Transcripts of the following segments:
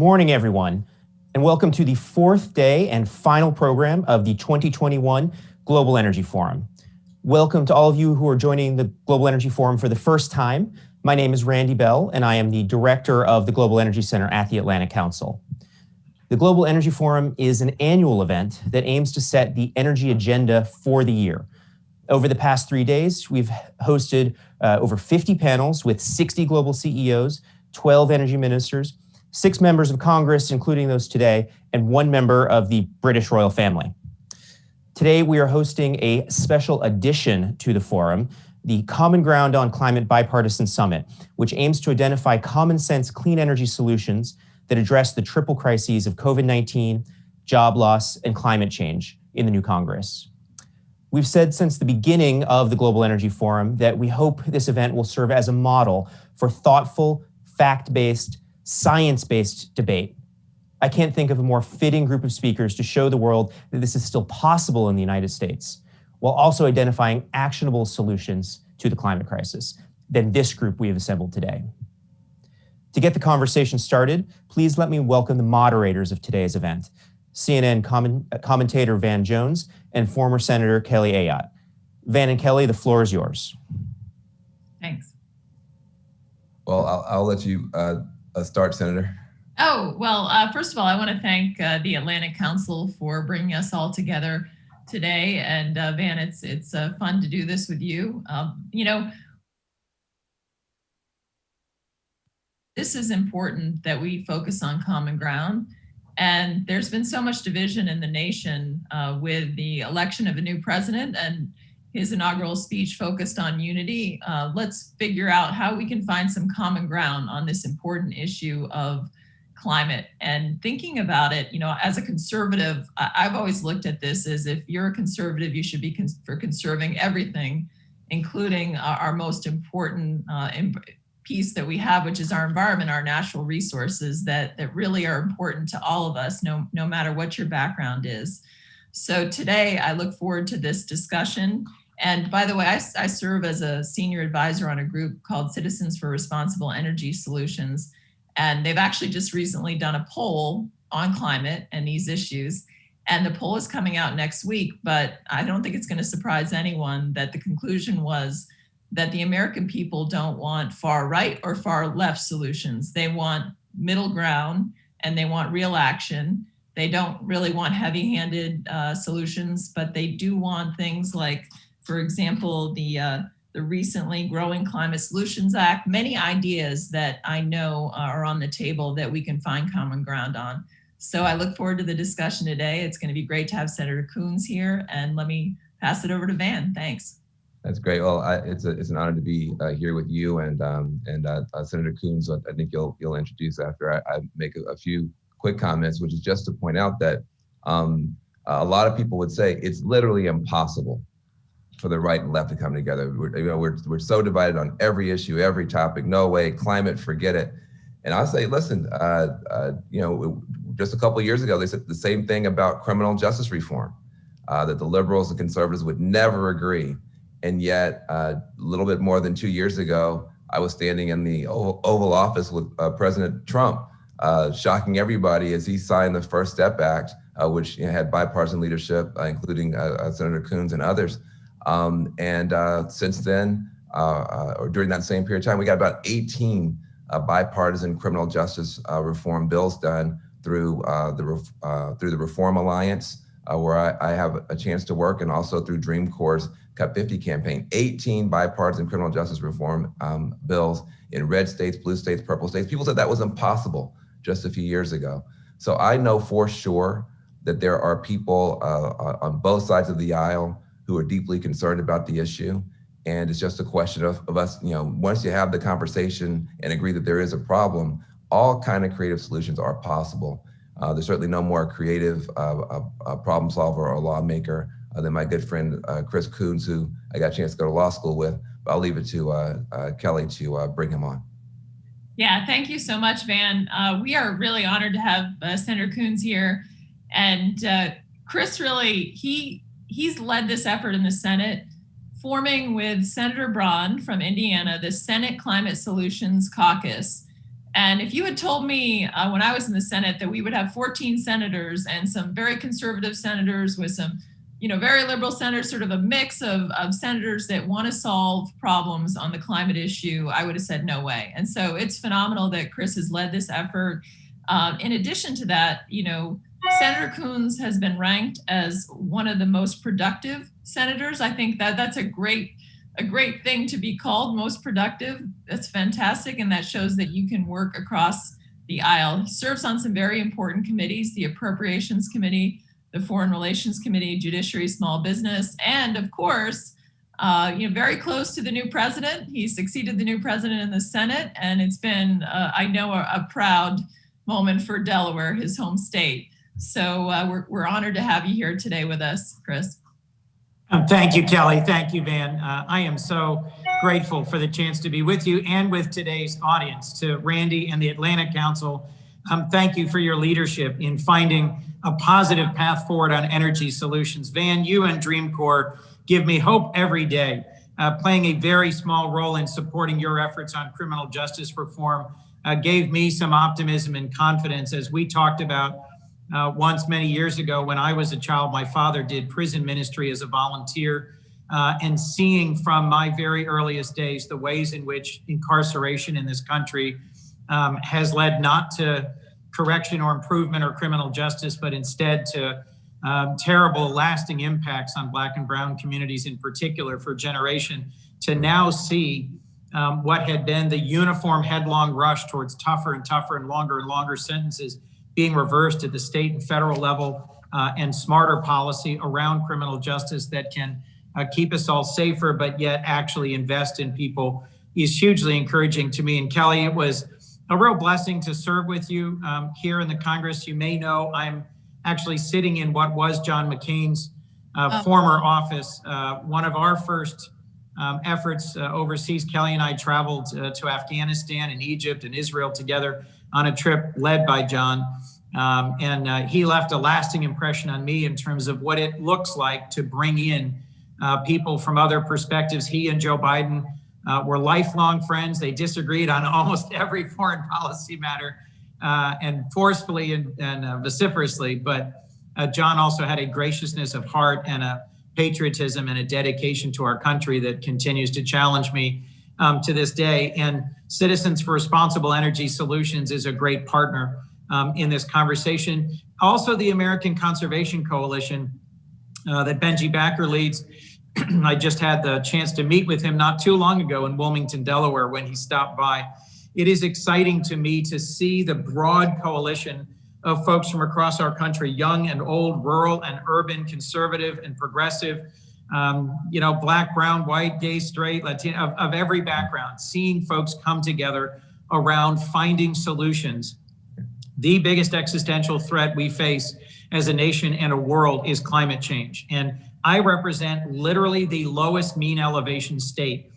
morning, everyone, and welcome to the fourth day and final program of the 2021 Global Energy Forum. Welcome to all of you who are joining the Global Energy Forum for the first time. My name is Randy Bell, and I am the director of the Global Energy Center at the Atlantic Council. The Global Energy Forum is an annual event that aims to set the energy agenda for the year. Over the past 3 days, we've hosted over 50 panels with 60 global CEOs, 12 energy ministers, 6 members of Congress, including those today, and 1 member of the British royal family. Today, we are hosting a special addition to the forum, the Common Ground on Climate Bipartisan Summit, which aims to identify common sense clean energy solutions that address the triple crises of COVID-19, job loss, and climate change in the new Congress. We've said since the beginning of the Global Energy Forum that we hope this event will serve as a model for thoughtful, fact-based, science-based debate. I can't think of a more fitting group of speakers to show the world that this is still possible in the United States, while also identifying actionable solutions to the climate crisis than this group we have assembled today. To get the conversation started, please let me welcome the moderators of today's event, CNN commentator Van Jones and former Senator Kelly Ayotte. Van and Kelly, the floor is yours. Thanks. Well, I'll let you start, Senator. Oh, well, first of all, I want to thank the Atlantic Council for bringing us all together today. And Van, it's fun to do this with you. This is important that we focus on common ground. And there's been so much division in the nation with the election of a new president and his inaugural speech focused on unity. Let's figure out how we can find some common ground on this important issue of climate. And thinking about it, as a conservative, I've always looked at this as if you're a conservative, you should be for conserving everything, including our most important piece that we have, which is our environment, our natural resources that really are important to all of us, no matter what your background is. So today I look forward to this discussion. And by the way, I serve as a senior advisor on a group called Citizens for Responsible Energy Solutions. And they've actually just recently done a poll on climate and these issues. And the poll is coming out next week, but I don't think it's going to surprise anyone that the conclusion was that the American people don't want far right or far left solutions. They want middle ground and they want real action. They don't really want heavy-handed solutions, but they do want things like, for example, the recently growing Climate Solutions Act, many ideas that I know are on the table that we can find common ground on. So I look forward to the discussion today. It's going to be great to have Senator Coons here, and let me pass it over to Van. Thanks. That's great. Well, it's an honor to be here with you and Senator Coons. I think you'll introduce after I make a few quick comments, which is just to point out that a lot of people would say it's literally impossible for the right and left to come together. We're so divided on every issue, every topic. No way, climate, forget it. And I say, listen, just a couple of years ago, they said the same thing about criminal justice reform, that the liberals and conservatives would never agree. And yet, a little bit more than 2 years ago, I was standing in the Oval Office with President Trump, shocking everybody as he signed the First Step Act, which had bipartisan leadership, including Senator Coons and others. Since then, or during that same period of time, we got about 18 bipartisan criminal justice reform bills done through the Reform Alliance, where I have a chance to work, and also through Dream Corps' Cut 50 campaign. 18 bipartisan criminal justice reform bills in red states, blue states, purple states. People said that was impossible just a few years ago. So I know for sure that there are people on both sides of the aisle who are deeply concerned about the issue. And it's just a question of us, once you have the conversation and agree that there is a problem, all kind of creative solutions are possible. There's certainly no more creative problem solver or lawmaker than my good friend, Chris Coons, who I got a chance to go to law school with, but I'll leave it to Kelly to bring him on. Yeah, thank you so much, Van. We are really honored to have Senator Coons here. And Chris really, he's led this effort in the Senate, forming with Senator Braun from Indiana, the Senate Climate Solutions Caucus. And if you had told me when I was in the Senate that we would have 14 senators and some very conservative senators with some, very liberal senators, sort of a mix of senators that want to solve problems on the climate issue, I would have said no way. And so it's phenomenal that Chris has led this effort. In addition to that, Senator Coons has been ranked as one of the most productive senators. I think that's a great thing to be called most productive. That's fantastic. And that shows that you can work across the aisle. He serves on some very important committees, the Appropriations Committee, the Foreign Relations Committee, Judiciary, Small Business, and of course, very close to the new president. He succeeded the new president in the Senate, and it's been, I know, a proud moment for Delaware, his home state. So we're honored to have you here today with us, Chris. Thank you, Kelly. Thank you, Van. I am so grateful for the chance to be with you and with today's audience. To Randy and the Atlantic Council, thank you for your leadership in finding a positive path forward on energy solutions. Van, you and Dream Corps give me hope every day. Playing a very small role in supporting your efforts on criminal justice reform gave me some optimism and confidence. As we talked about once many years ago when I was a child, my father did prison ministry as a volunteer, and seeing from my very earliest days the ways in which incarceration in this country has led not to correction or improvement or criminal justice, but instead to terrible lasting impacts on Black and brown communities in particular for a generation, to now see what had been the uniform headlong rush towards tougher and tougher and longer sentences being reversed at the state and federal level, and smarter policy around criminal justice that can keep us all safer, but yet actually invest in people is hugely encouraging to me. And Kelly, it was a real blessing to serve with you here in the Congress. You may know I'm actually sitting in what was John McCain's former office. One of our first efforts overseas, Kelly and I traveled to Afghanistan and Egypt and Israel together on a trip led by John. And he left a lasting impression on me in terms of what it looks like to bring in people from other perspectives. He and Joe Biden were lifelong friends. They disagreed on almost every foreign policy matter, and forcefully and vociferously. But John also had a graciousness of heart and a patriotism and a dedication to our country that continues to challenge me to this day. And Citizens for Responsible Energy Solutions is a great partner in this conversation. Also, the American Conservation Coalition that Benji Backer leads. I just had the chance to meet with him not too long ago in Wilmington, Delaware, when he stopped by. It is exciting to me to see the broad coalition of folks from across our country, young and old, rural and urban, conservative and progressive, Black, brown, white, gay, straight, Latino, of every background, seeing folks come together around finding solutions. The biggest existential threat we face as a nation and a world is climate change. And I represent literally the lowest mean elevation state.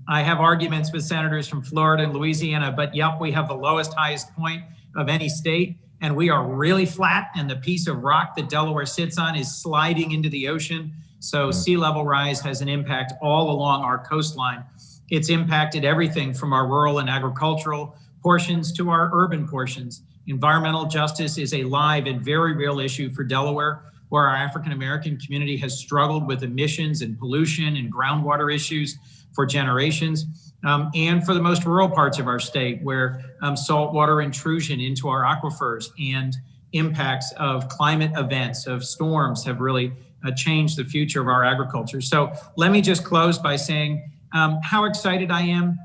I have arguments with senators from Florida and Louisiana, but yep, we have the lowest, highest point of any state. And we are really flat, and the piece of rock that Delaware sits on is sliding into the ocean. So sea level rise has an impact all along our coastline. It's impacted everything from our rural and agricultural portions to our urban portions. Environmental justice is a live and very real issue for Delaware, where our African-American community has struggled with emissions and pollution and groundwater issues for generations, and for the most rural parts of our state, where saltwater intrusion into our aquifers and impacts of climate events, of storms, have really changed the future of our agriculture. So let me just close by saying how excited I am.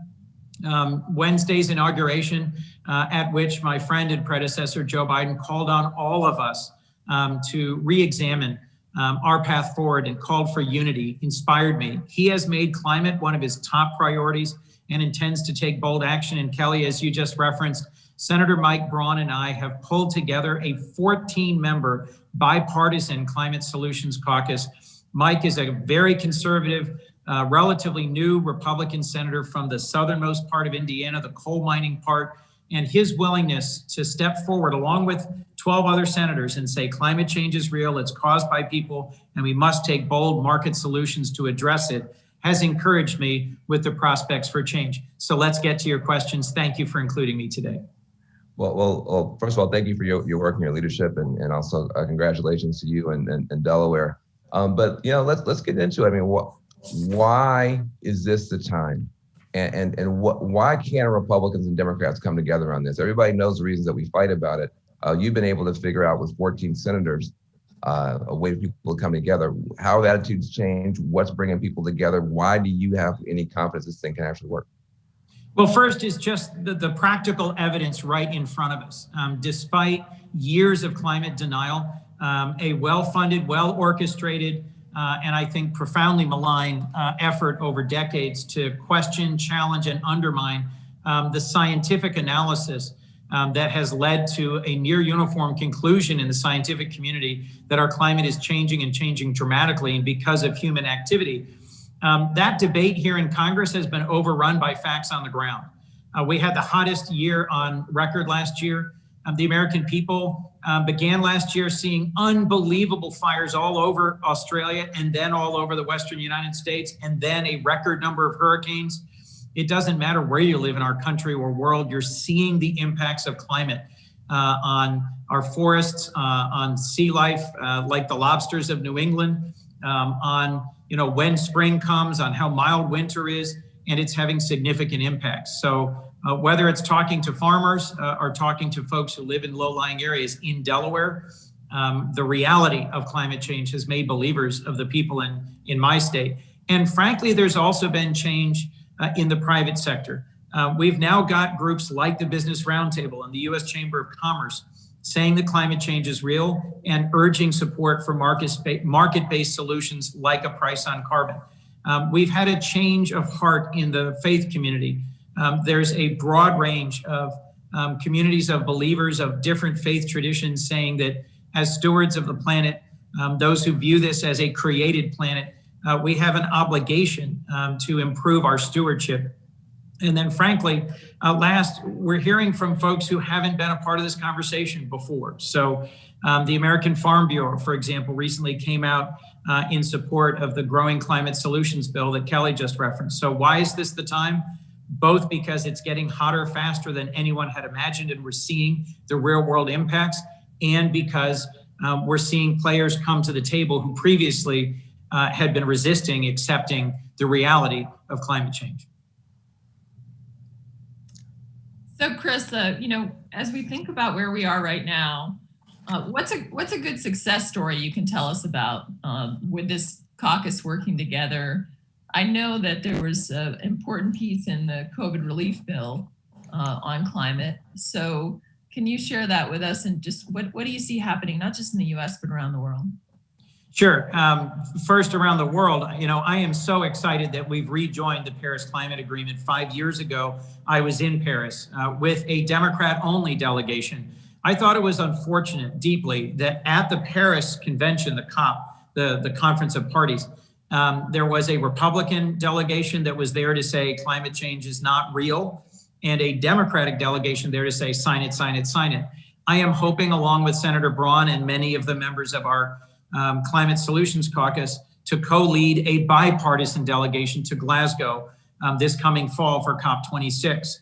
Wednesday's inauguration, at which my friend and predecessor, Joe Biden, called on all of us to re-examine our path forward and called for unity, inspired me. He has made climate one of his top priorities and intends to take bold action. And Kelly, as you just referenced, Senator Mike Braun and I have pulled together a 14-member bipartisan climate solutions caucus. Mike is a very conservative, relatively new Republican senator from the southernmost part of Indiana, the coal mining part, and his willingness to step forward along with 12 other senators and say climate change is real, it's caused by people, and we must take bold market solutions to address it, has encouraged me with the prospects for change. So let's get to your questions. Thank you for including me today. Well, first of all, thank you for your work and your leadership, and also congratulations to you and Delaware. But let's get into it. I mean, why is this the time? And why can't Republicans and Democrats come together on this? Everybody knows the reasons that we fight about it. You've been able to figure out with 14 senators a way for people to come together. How have attitudes changed? What's bringing people together? Why do you have any confidence this thing can actually work? Well, first is just the practical evidence right in front of us. Despite years of climate denial, a well-funded, well-orchestrated, and I think profoundly maligned effort over decades to question, challenge, and undermine the scientific analysis that has led to a near uniform conclusion in the scientific community that our climate is changing and changing dramatically, and because of human activity. That debate here in Congress has been overrun by facts on the ground. We had the hottest year on record last year. The American people began last year seeing unbelievable fires all over Australia and then all over the Western United States, and then a record number of hurricanes. It doesn't matter where you live in our country or world, you're seeing the impacts of climate on our forests, on sea life, like the lobsters of New England, on when spring comes, on how mild winter is, and it's having significant impacts. So whether it's talking to farmers or talking to folks who live in low-lying areas in Delaware, the reality of climate change has made believers of the people in my state. And frankly, there's also been change in the private sector. We've now got groups like the Business Roundtable and the U.S. Chamber of Commerce saying that climate change is real and urging support for market-based solutions like a price on carbon. We've had a change of heart in the faith community. There's a broad range of communities of believers of different faith traditions saying that as stewards of the planet, those who view this as a created planet, we have an obligation to improve our stewardship. And then frankly, last, we're hearing from folks who haven't been a part of this conversation before. So the American Farm Bureau, for example, recently came out in support of the Growing Climate Solutions bill that Kelly just referenced. So why is this the time? Both because it's getting hotter faster than anyone had imagined, and we're seeing the real world impacts, and because we're seeing players come to the table who previously had been resisting accepting the reality of climate change. So Chris, as we think about where we are right now, what's a good success story you can tell us about with this caucus working together? I know that there was an important piece in the COVID relief bill on climate. So can you share that with us, and just what do you see happening, not just in the US, but around the world? Sure. First, around the world, I am so excited that we've rejoined the Paris Climate Agreement. 5 years ago, I was in Paris with a Democrat-only delegation. I thought it was unfortunate, deeply, that at the Paris Convention, the COP, the Conference of Parties, there was a Republican delegation that was there to say climate change is not real, and a Democratic delegation there to say sign it, sign it, sign it. I am hoping, along with Senator Braun and many of the members of our Climate Solutions Caucus, to co-lead a bipartisan delegation to Glasgow this coming fall for COP26.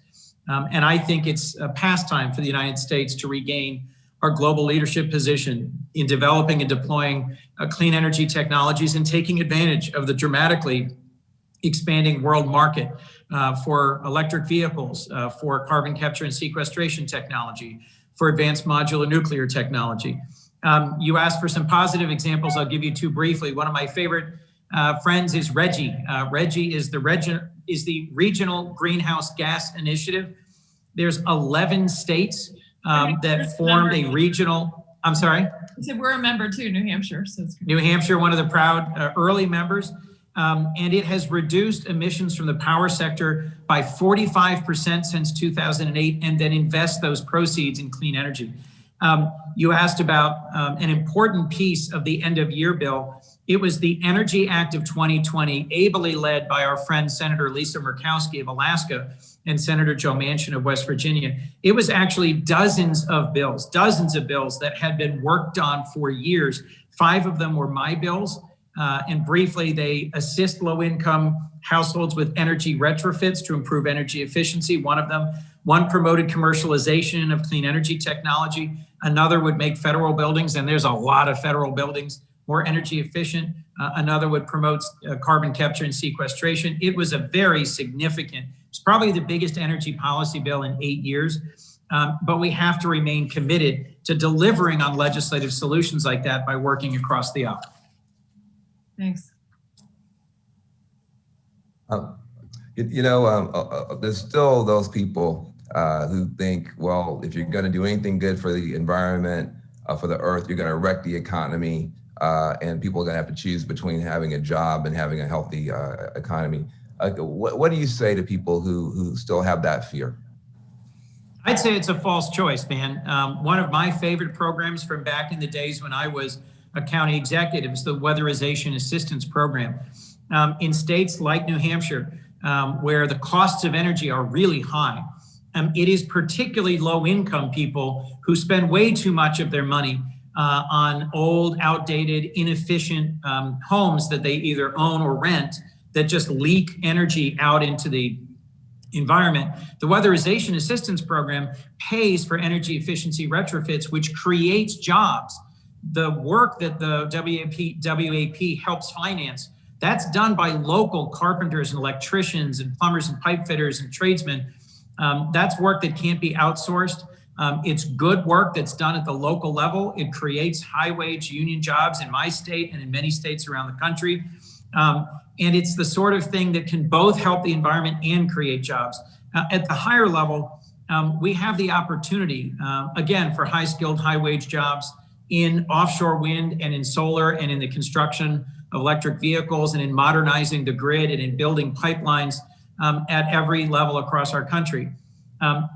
And I think it's past time for the United States to regain our global leadership position in developing and deploying clean energy technologies and taking advantage of the dramatically expanding world market for electric vehicles, for carbon capture and sequestration technology, for advanced modular nuclear technology. You asked for some positive examples. I'll give you two briefly. One of my favorite friends is RGGI. RGGI is the Regional Greenhouse Gas Initiative. There's 11 states that formed a regional, I'm sorry? So we're a member too, New Hampshire. So it's New Hampshire, one of the proud early members. And it has reduced emissions from the power sector by 45% since 2008, and then invest those proceeds in clean energy. You asked about an important piece of the end of year bill. It was the Energy Act of 2020, ably led by our friend Senator Lisa Murkowski of Alaska and Senator Joe Manchin of West Virginia. It was actually dozens of bills that had been worked on for years. 5 of them were my bills. And briefly, they assist low-income households with energy retrofits to improve energy efficiency, one of them. One promoted commercialization of clean energy technology. Another would make federal buildings, and there's a lot of federal buildings, more energy efficient. Another would promote carbon capture and sequestration. It was a very significant, it's probably the biggest energy policy bill in 8 years. But we have to remain committed to delivering on legislative solutions like that by working across the aisle. Thanks. There's still those people who think, well, if you're going to do anything good for the environment, for the earth, you're going to wreck the economy, and people are going to have to choose between having a job and having a healthy economy. What do you say to people who still have that fear? I'd say it's a false choice, Van. One of my favorite programs from back in the days when I was a county executive is the Weatherization Assistance Program. In states like New Hampshire, where the costs of energy are really high, it is particularly low-income people who spend way too much of their money on old, outdated, inefficient homes that they either own or rent that just leak energy out into the environment. The Weatherization Assistance Program pays for energy efficiency retrofits, which creates jobs. The work that the WAP helps finance, that's done by local carpenters and electricians and plumbers and pipe fitters and tradesmen. That's work that can't be outsourced. It's good work that's done at the local level. It creates high-wage union jobs in my state and in many states around the country. And it's the sort of thing that can both help the environment and create jobs. At the higher level, we have the opportunity, again, for high-skilled, high-wage jobs in offshore wind and in solar and in the construction of electric vehicles and in modernizing the grid and in building pipelines at every level across our country.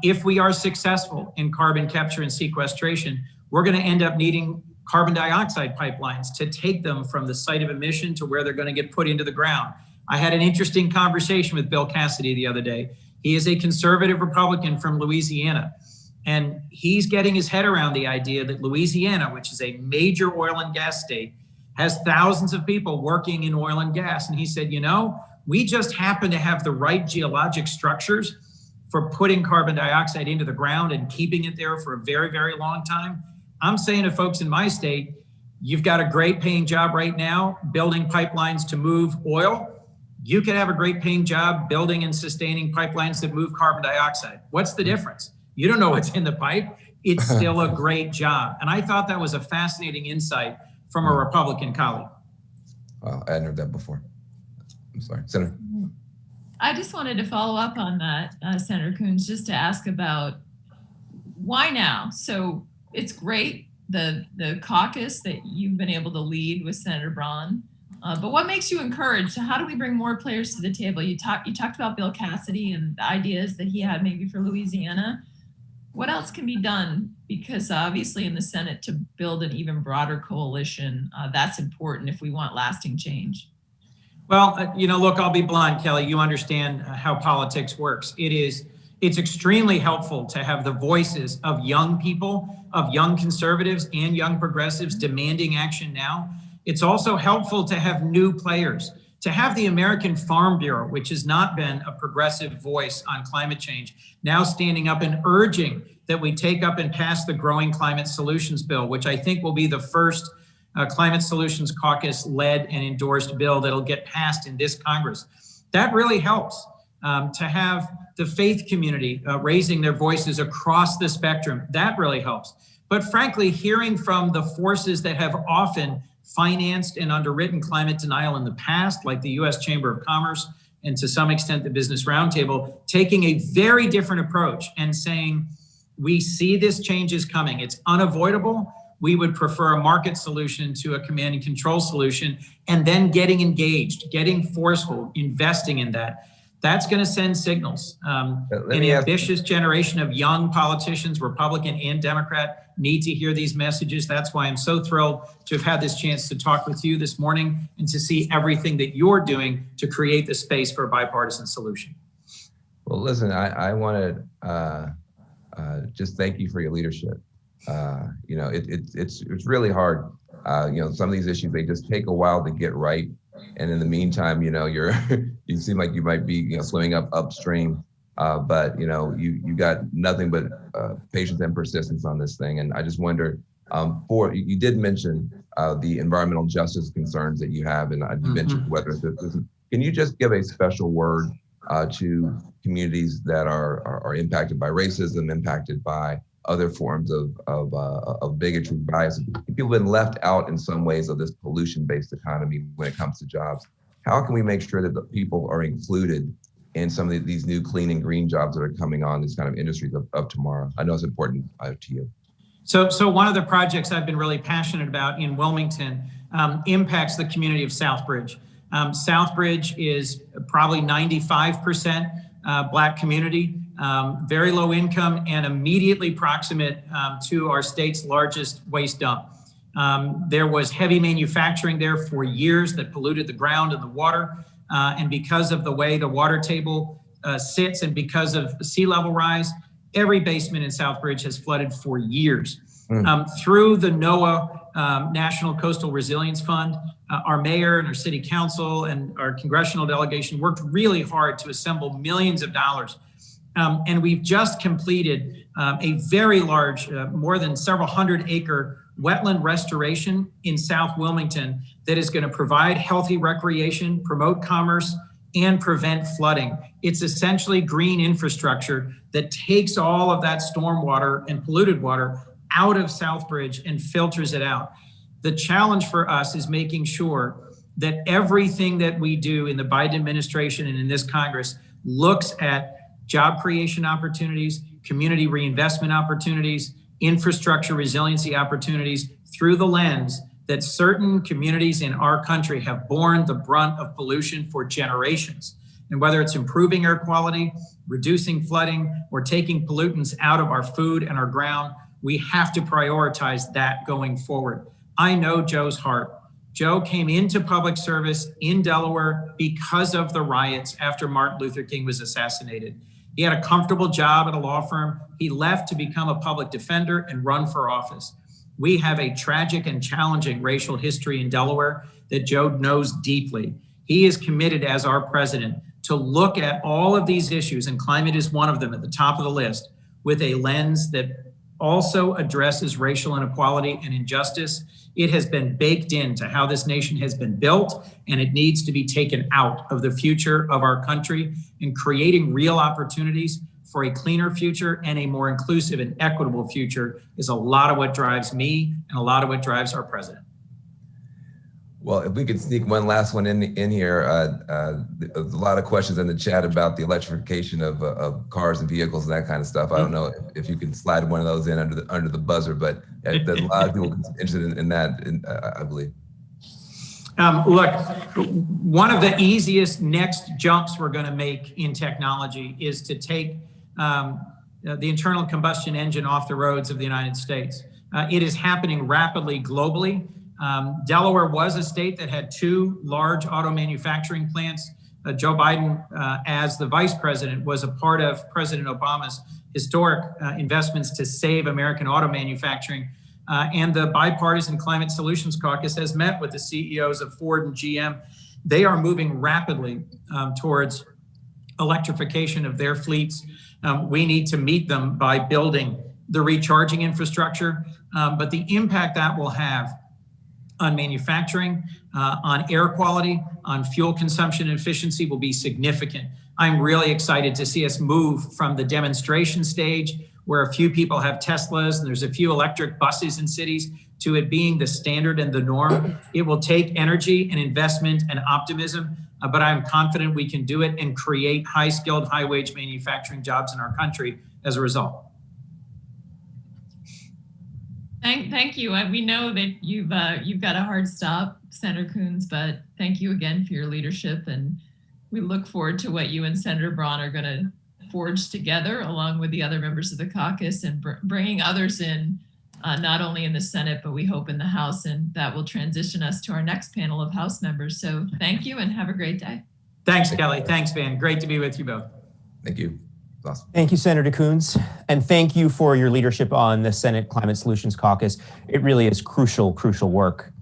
If we are successful in carbon capture and sequestration, we're going to end up needing carbon dioxide pipelines to take them from the site of emission to where they're going to get put into the ground. I had an interesting conversation with Bill Cassidy the other day. He is a conservative Republican from Louisiana, and he's getting his head around the idea that Louisiana, which is a major oil and gas state, has thousands of people working in oil and gas. And he said, we just happen to have the right geologic structures for putting carbon dioxide into the ground and keeping it there for a very, very long time. I'm saying to folks in my state, you've got a great paying job right now building pipelines to move oil. You could have a great paying job building and sustaining pipelines that move carbon dioxide. What's the difference? You don't know what's in the pipe. It's still a great job. And I thought that was a fascinating insight from a Republican colleague. Wow, I hadn't heard that before. I'm sorry, Senator. I just wanted to follow up on that, Senator Coons, just to ask about why now? So it's great, the caucus that you've been able to lead with Senator Braun, but what makes you encouraged? How do we bring more players to the table? You talked about Bill Cassidy and the ideas that he had maybe for Louisiana. What else can be done? Because obviously in the Senate to build an even broader coalition, that's important if we want lasting change. Well, look, I'll be blunt, Kelly. You understand how politics works. It's extremely helpful to have the voices of young people, of young conservatives and young progressives demanding action now. It's also helpful to have new players, to have the American Farm Bureau, which has not been a progressive voice on climate change, now standing up and urging that we take up and pass the Growing Climate Solutions Bill, which I think will be the first Climate Solutions Caucus led and endorsed bill that'll get passed in this Congress. That really helps to have the faith community raising their voices across the spectrum. That really helps. But frankly, hearing from the forces that have often financed and underwritten climate denial in the past, like the U.S. Chamber of Commerce and to some extent the Business Roundtable, taking a very different approach and saying, we see this change is coming. It's unavoidable. We would prefer a market solution to a command and control solution, and then getting engaged, getting forceful, investing in that. That's going to send signals. An ambitious generation of young politicians, Republican and Democrat, need to hear these messages. That's why I'm so thrilled to have had this chance to talk with you this morning and to see everything that you're doing to create the space for a bipartisan solution. Well, listen, I want to just thank you for your leadership. It's really hard. Some of these issues, they just take a while to get right. And in the meantime, you seem like you might be, swimming upstream, but you got nothing but patience and persistence on this thing. And I just wonder, you did mention the environmental justice concerns that you have, and you mentioned whether can you just give a special word to communities that are impacted by racism, impacted by other forms of bigotry, bias? People have been left out in some ways of this pollution-based economy when it comes to jobs. How can we make sure that the people are included in some of these new clean and green jobs that are coming on, these kind of industries of tomorrow? I know it's important to you. So one of the projects I've been really passionate about in Wilmington impacts the community of Southbridge. Southbridge is probably 95% Black community, very low income, and immediately proximate to our state's largest waste dump. There was heavy manufacturing there for years that polluted the ground and the water. And because of the way the water table sits and because of sea level rise, every basement in Southbridge has flooded for years. Through the NOAA National Coastal Resilience Fund, our mayor and our city council and our congressional delegation worked really hard to assemble millions of dollars. And we've just completed a very large, more than several 100-acre wetland restoration in South Wilmington that is going to provide healthy recreation, promote commerce, and prevent flooding. It's essentially green infrastructure that takes all of that stormwater and polluted water out of Southbridge and filters it out. The challenge for us is making sure that everything that we do in the Biden administration and in this Congress looks at job creation opportunities, community reinvestment opportunities, infrastructure resiliency opportunities through the lens that certain communities in our country have borne the brunt of pollution for generations. And whether it's improving air quality, reducing flooding, or taking pollutants out of our food and our ground, we have to prioritize that going forward. I know Joe's heart. Joe came into public service in Delaware because of the riots after Martin Luther King was assassinated. He had a comfortable job at a law firm. He left to become a public defender and run for office. We have a tragic and challenging racial history in Delaware that Joe knows deeply. He is committed as our president to look at all of these issues, and climate is one of them at the top of the list, with a lens that also addresses racial inequality and injustice. It has been baked into how this nation has been built, and it needs to be taken out of the future of our country. And creating real opportunities for a cleaner future and a more inclusive and equitable future is a lot of what drives me and a lot of what drives our president. Well, if we could sneak one last one in here, there's a lot of questions in the chat about the electrification of cars and vehicles and that kind of stuff. I don't know if you can slide one of those in under the buzzer, but there's a lot of people interested in that, I believe. Look, one of the easiest next jumps we're going to make in technology is to take the internal combustion engine off the roads of the United States. It is happening rapidly globally. Delaware was a state that had 2 large auto manufacturing plants. Joe Biden, as the vice president, was a part of President Obama's historic investments to save American auto manufacturing. And the Bipartisan Climate Solutions Caucus has met with the CEOs of Ford and GM. They are moving rapidly towards electrification of their fleets. We need to meet them by building the recharging infrastructure, but the impact that will have on manufacturing, on air quality, on fuel consumption and efficiency will be significant. I'm really excited to see us move from the demonstration stage, where a few people have Teslas and there's a few electric buses in cities, to it being the standard and the norm. It will take energy and investment and optimism, but I'm confident we can do it and create high-skilled, high-wage manufacturing jobs in our country as a result. Thank you. We know that you've got a hard stop, Senator Coons, but thank you again for your leadership, and we look forward to what you and Senator Braun are going to forge together, along with the other members of the caucus, and bringing others in, not only in the Senate, but we hope in the House, and that will transition us to our next panel of House members. So thank you and have a great day. Thanks, Kelly. Thanks, Van. Great to be with you both. Thank you. Bye. Awesome. Thank you, Senator Coons. And thank you for your leadership on the Senate Climate Solutions Caucus. It really is crucial work.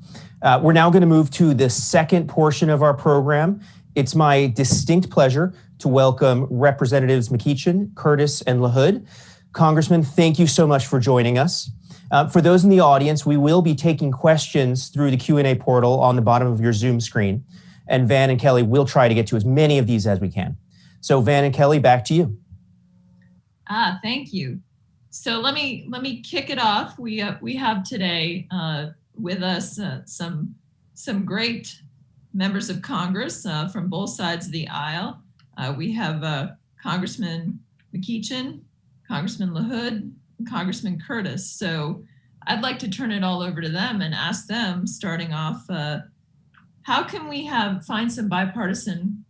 We're now going to move to the second portion of our program. It's my distinct pleasure to welcome Representatives McEachin, Curtis, and LaHood. Congressman, thank you so much for joining us. For those in the audience, we will be taking questions through the Q&A portal on the bottom of your Zoom screen. And Van and Kelly will try to get to as many of these as we can. So Van and Kelly, back to you. Thank you. So let me kick it off. We have today with us some great members of Congress from both sides of the aisle. We have Congressman McEachin, Congressman LaHood, and Congressman Curtis. So I'd like to turn it all over to them and ask them, starting off, how can we find some bipartisan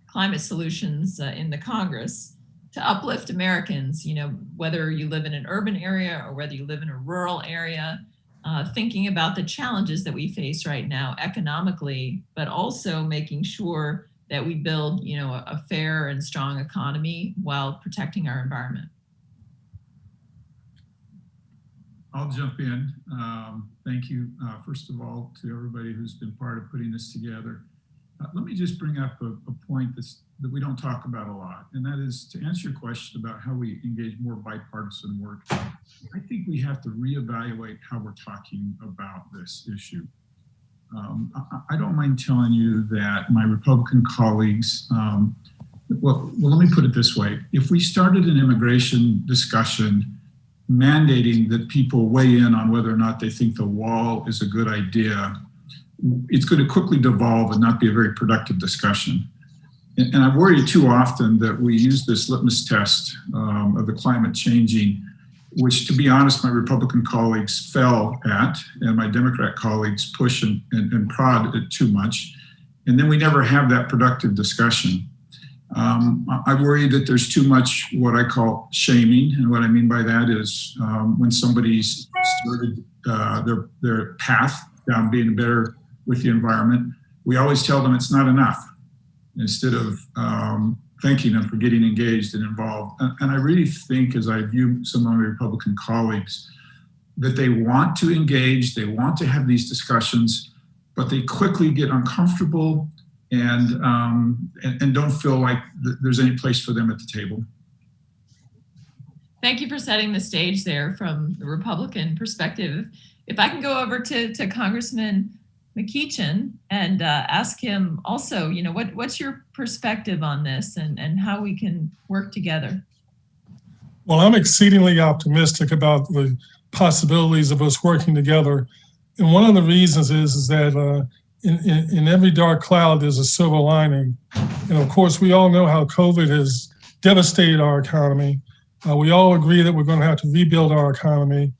climate solutions in the Congress to uplift Americans, whether you live in an urban area or whether you live in a rural area, thinking about the challenges that we face right now economically, but also making sure that we build, a fair and strong economy while protecting our environment. I'll jump in. Thank you, first of all, to everybody who's been part of putting this together. Let me just bring up a point that we don't talk about a lot, and that is to answer your question about how we engage more bipartisan work. I think we have to reevaluate how we're talking about this issue. I don't mind telling you that my Republican colleagues, well, let me put it this way. If we started an immigration discussion mandating that people weigh in on whether or not they think the wall is a good idea, it's going to quickly devolve and not be a very productive discussion. And I worry too often that we use this litmus test of the climate changing, which, to be honest, my Republican colleagues fell at, and my Democrat colleagues push and prod it too much. And then we never have that productive discussion. I worry that there's too much what I call shaming. And what I mean by that is when somebody's started their path down being better with the environment, we always tell them it's not enough, instead of thanking them for getting engaged and involved. And I really think, as I view some of my Republican colleagues, that they want to engage, they want to have these discussions, but they quickly get uncomfortable and don't feel like there's any place for them at the table. Thank you for setting the stage there from the Republican perspective. If I can go over to Congressman McEachin and ask him also, what's your perspective on this and how we can work together? Well, I'm exceedingly optimistic about the possibilities of us working together. And one of the reasons is that in every dark cloud, there's a silver lining. And of course, we all know how COVID has devastated our economy. We all agree that we're going to have to rebuild our economy.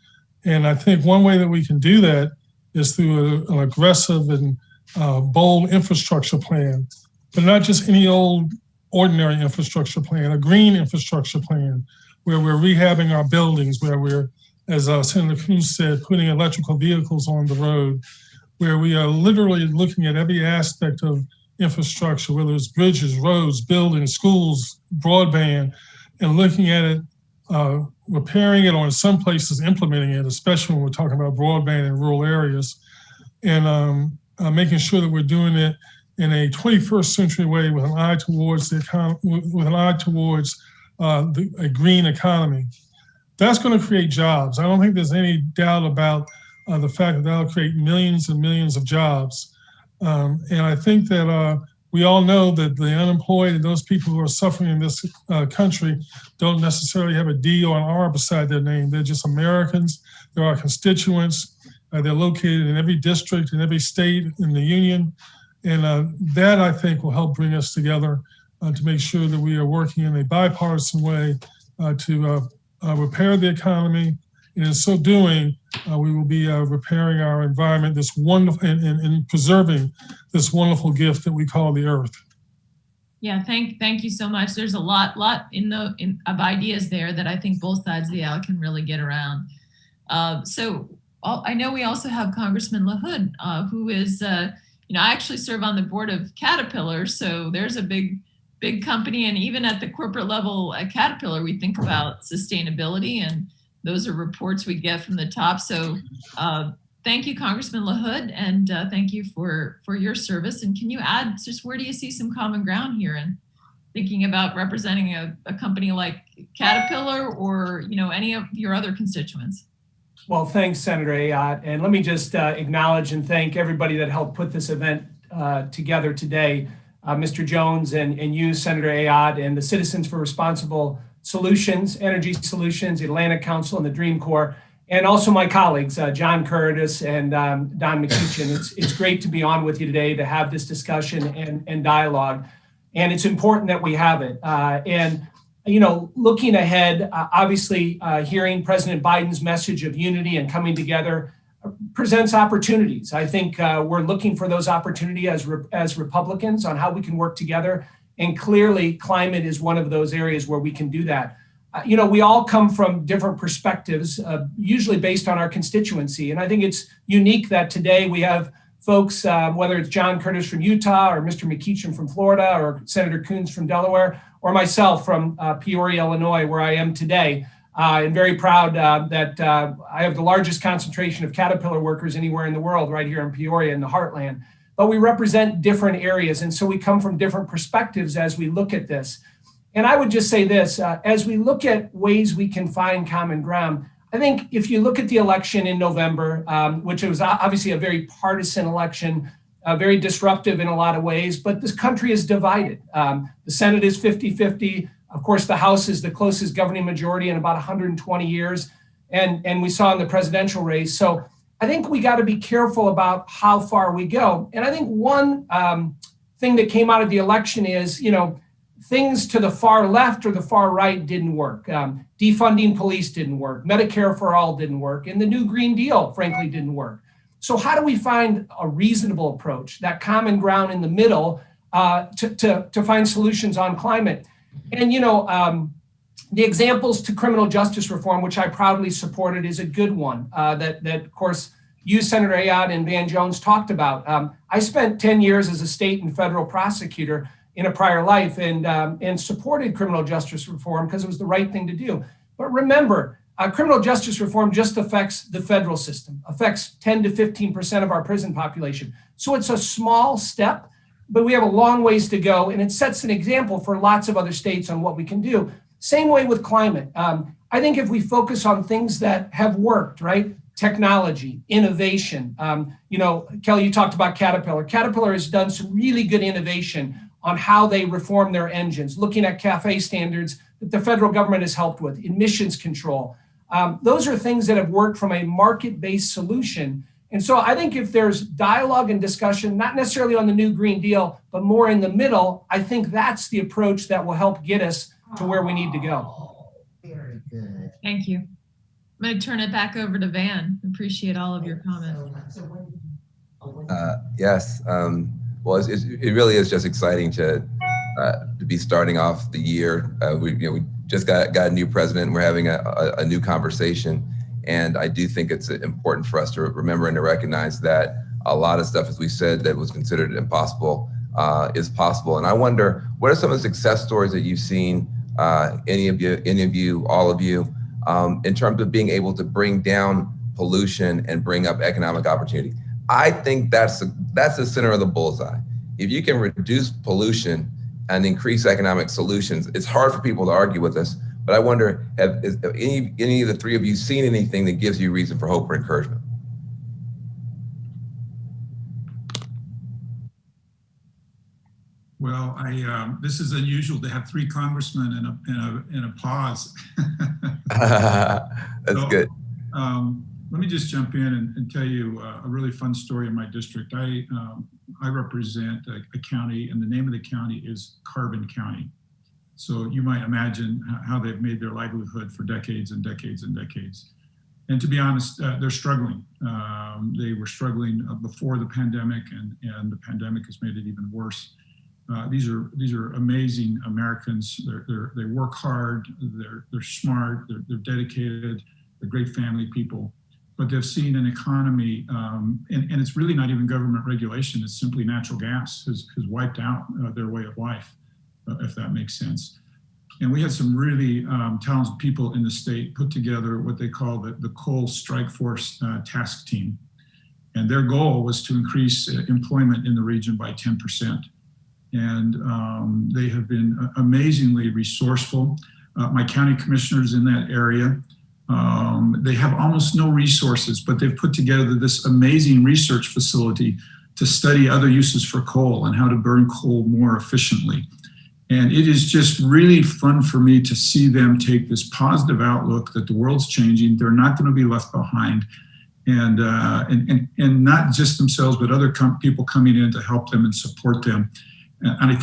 And I think one way that we can do that is through an aggressive and bold infrastructure plan, but not just any old ordinary infrastructure plan, a green infrastructure plan where we're rehabbing our buildings, where we're, as Senator Coons said, putting electrical vehicles on the road, where we are literally looking at every aspect of infrastructure, whether it's bridges, roads, buildings, schools, broadband, and looking at it, repairing it, or in some places implementing it, especially when we're talking about broadband in rural areas, and making sure that we're doing it in a 21st century way with an eye towards the economy, with an eye towards a green economy. That's going to create jobs. I don't think there's any doubt about the fact that that'll create millions and millions of jobs. And I think that we all know that the unemployed and those people who are suffering in this country don't necessarily have a D or an R beside their name. They're just Americans. They're our constituents. They're located in every district, in every state in the union. And that, I think, will help bring us together to make sure that we are working in a bipartisan way to repair the economy. And in so doing, we will be repairing our environment, this wonderful, and preserving this wonderful gift that we call the earth. Yeah, thank you so much. There's a lot of ideas there that I think both sides of the aisle can really get around. So I know we also have Congressman LaHood, who is, I actually serve on the board of Caterpillar, so there's a big big company, and even at the corporate level at Caterpillar, we think about sustainability, and those are reports we get from the top. So thank you, Congressman LaHood, and thank you for your service. And can you add just where do you see some common ground here in thinking about representing a company like Caterpillar or any of your other constituents? Well, thanks, Senator Ayotte. And let me just acknowledge and thank everybody that helped put this event together today. Mr. Jones and you, Senator Ayotte, and the Citizens for Responsible Solutions, Energy Solutions, the Atlantic Council, and the Dream Corps, and also my colleagues, John Curtis and Don McEachin. It's great to be on with you today to have this discussion and dialogue. And it's important that we have it. Looking ahead, obviously, hearing President Biden's message of unity and coming together presents opportunities. I think we're looking for those opportunities as Republicans on how we can work together. And clearly, climate is one of those areas where we can do that. We all come from different perspectives, usually based on our constituency. And I think it's unique that today we have folks, whether it's John Curtis from Utah or Mr. McEachin from Florida or Senator Coons from Delaware, or myself from Peoria, Illinois, where I am today. I'm very proud that I have the largest concentration of Caterpillar workers anywhere in the world, right here in Peoria in the heartland. But we represent different areas, and so we come from different perspectives as we look at this. And I would just say this, as we look at ways we can find common ground, I think if you look at the election in November, which was obviously a very partisan election, very disruptive in a lot of ways, but this country is divided. The Senate is 50-50. Of course, the House is the closest governing majority in about 120 years. And we saw in the presidential race. So I think we got to be careful about how far we go. And I think one thing that came out of the election is, things to the far left or the far right didn't work. Defunding police didn't work. Medicare for all didn't work. And the new Green Deal, frankly, didn't work. So how do we find a reasonable approach, that common ground in the middle to find solutions on climate? And, the examples to criminal justice reform, which I proudly supported, is a good one that of course, you, Senator Ayotte, and Van Jones talked about. I spent 10 years as a state and federal prosecutor in a prior life and supported criminal justice reform because it was the right thing to do. But remember, criminal justice reform just affects the federal system, affects 10 to 15% of our prison population. So it's a small step, but we have a long ways to go. And it sets an example for lots of other states on what we can do. Same way with climate. I think if we focus on things that have worked, right? Technology, innovation. Kelly, you talked about Caterpillar. Caterpillar has done some really good innovation on how they reform their engines, looking at CAFE standards that the federal government has helped with, emissions control. Those are things that have worked from a market-based solution. And so I think if there's dialogue and discussion, not necessarily on the new Green Deal, but more in the middle, I think that's the approach that will help get us to where we need to go. Very good. Thank you. I'm going to turn it back over to Van. Appreciate all of your comments. Yes. Well, it really is just exciting to be starting off the year. We just got a new president, and we're having a new conversation. And I do think it's important for us to remember and to recognize that a lot of stuff, as we said, that was considered impossible is possible. And I wonder, what are some of the success stories that you've seen, any of you, all of you, in terms of being able to bring down pollution and bring up economic opportunity? I think that's the center of the bullseye. If you can reduce pollution and increase economic solutions, it's hard for people to argue with us. But I wonder, have any of the three of you seen anything that gives you reason for hope or encouragement? Well, this is unusual to have three congressmen in a pause. That's good. Let me just jump in and tell you a really fun story in my district. I represent a county, and the name of the county is Carbon County. So you might imagine how they've made their livelihood for decades and decades and decades. And to be honest, they're struggling. They were struggling before the pandemic, and the pandemic has made it even worse. These are amazing Americans. They work hard. They're smart. They're dedicated. They're great family people. But they've seen an economy, and it's really not even government regulation. It's simply natural gas has wiped out their way of life. if that makes sense. And we had some really talented people in the state put together what they call the Coal Strike Force Task Team. And their goal was to increase employment in the region by 10%. And they have been amazingly resourceful. My county commissioners in that area, they have almost no resources, but they've put together this amazing research facility to study other uses for coal and how to burn coal more efficiently. And it is just really fun for me to see them take this positive outlook that the world's changing. They're not going to be left behind, and not just themselves, but other people coming in to help them and support them. And I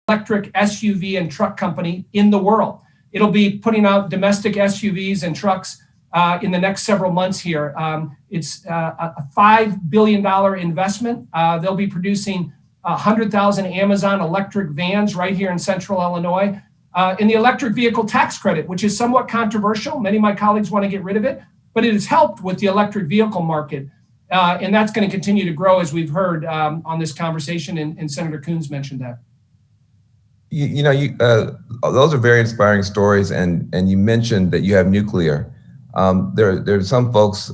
electric SUV and truck company in the world. It'll be putting out domestic SUVs and trucks in the next several months here. It's a $5 billion investment. They'll be producing 100,000 Amazon electric vans right here in central Illinois. In the electric vehicle tax credit, which is somewhat controversial. Many of my colleagues want to get rid of it, but it has helped with the electric vehicle market. And that's going to continue to grow, as we've heard on this conversation, and Senator Coons mentioned that. Those are very inspiring stories, and you mentioned that you have nuclear. There's some folks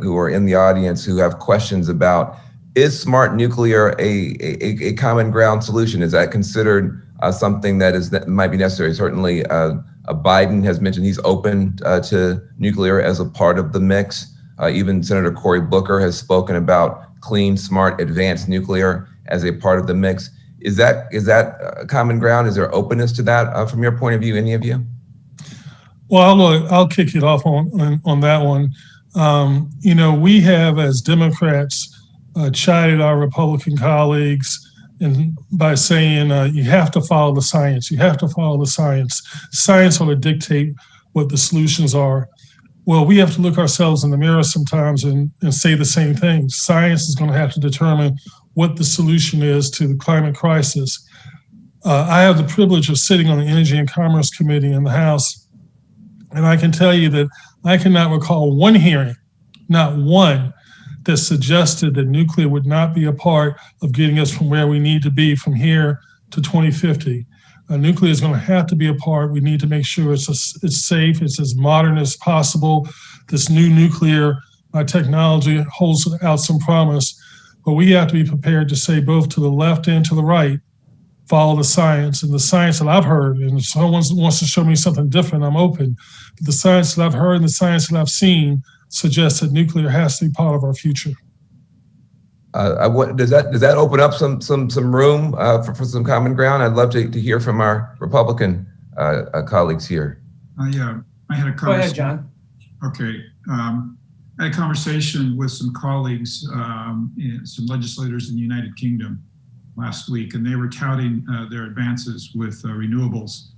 who are in the audience who have questions about, is smart nuclear a common ground solution? Is that considered something that might be necessary? Certainly, Biden has mentioned he's open to nuclear as a part of the mix. Even Senator Cory Booker has spoken about clean, smart, advanced nuclear as a part of the mix. Is that common ground? Is there openness to that from your point of view, any of you? Well, I'll kick it off on that one. We have, as Democrats, chided our Republican colleagues by saying you have to follow the science. You have to follow the science. Science ought to dictate what the solutions are. Well, we have to look ourselves in the mirror sometimes and say the same thing. Science is going to have to determine what the solution is to the climate crisis. I have the privilege of sitting on the Energy and Commerce Committee in the House, and I can tell you that I cannot recall one hearing, not one, that suggested that nuclear would not be a part of getting us from where we need to be from here to 2050. Nuclear is going to have to be a part. We need to make sure it's safe, it's as modern as possible. This new nuclear technology holds out some promise. But we have to be prepared to say, both to the left and to the right, follow the science. And the science that I've heard, and if someone wants to show me something different, I'm open. But the science that I've heard and the science that I've seen suggests that nuclear has to be part of our future. Does that open up some room for some common ground? I'd love to hear from our Republican colleagues here. Yeah, I had a conversation. Go ahead, John. Okay. I had a conversation with some colleagues, some legislators in the United Kingdom last week, and they were touting their advances with renewables.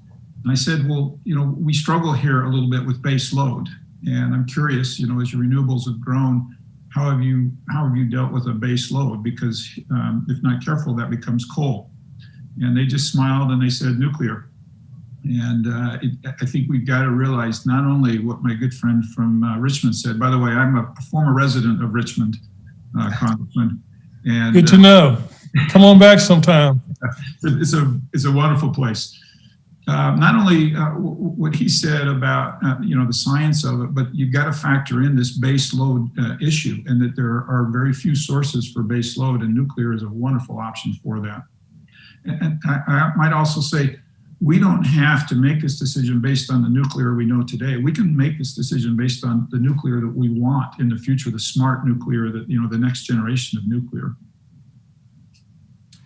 And I said, well, we struggle here a little bit with base load. And I'm curious, as your renewables have grown, how have you dealt with a base load? Because if not careful, that becomes coal. And they just smiled and they said nuclear. And I think we've got to realize not only what my good friend from Richmond said. By the way, I'm a former resident of Richmond, Congressman. And good to know. Come on back sometime. It's a wonderful place. Not only what he said about the science of it, but you've got to factor in this base load issue, and that there are very few sources for base load, and nuclear is a wonderful option for that. And I might also say, we don't have to make this decision based on the nuclear we know today. We can make this decision based on the nuclear that we want in the future, the smart nuclear, that the next generation of nuclear.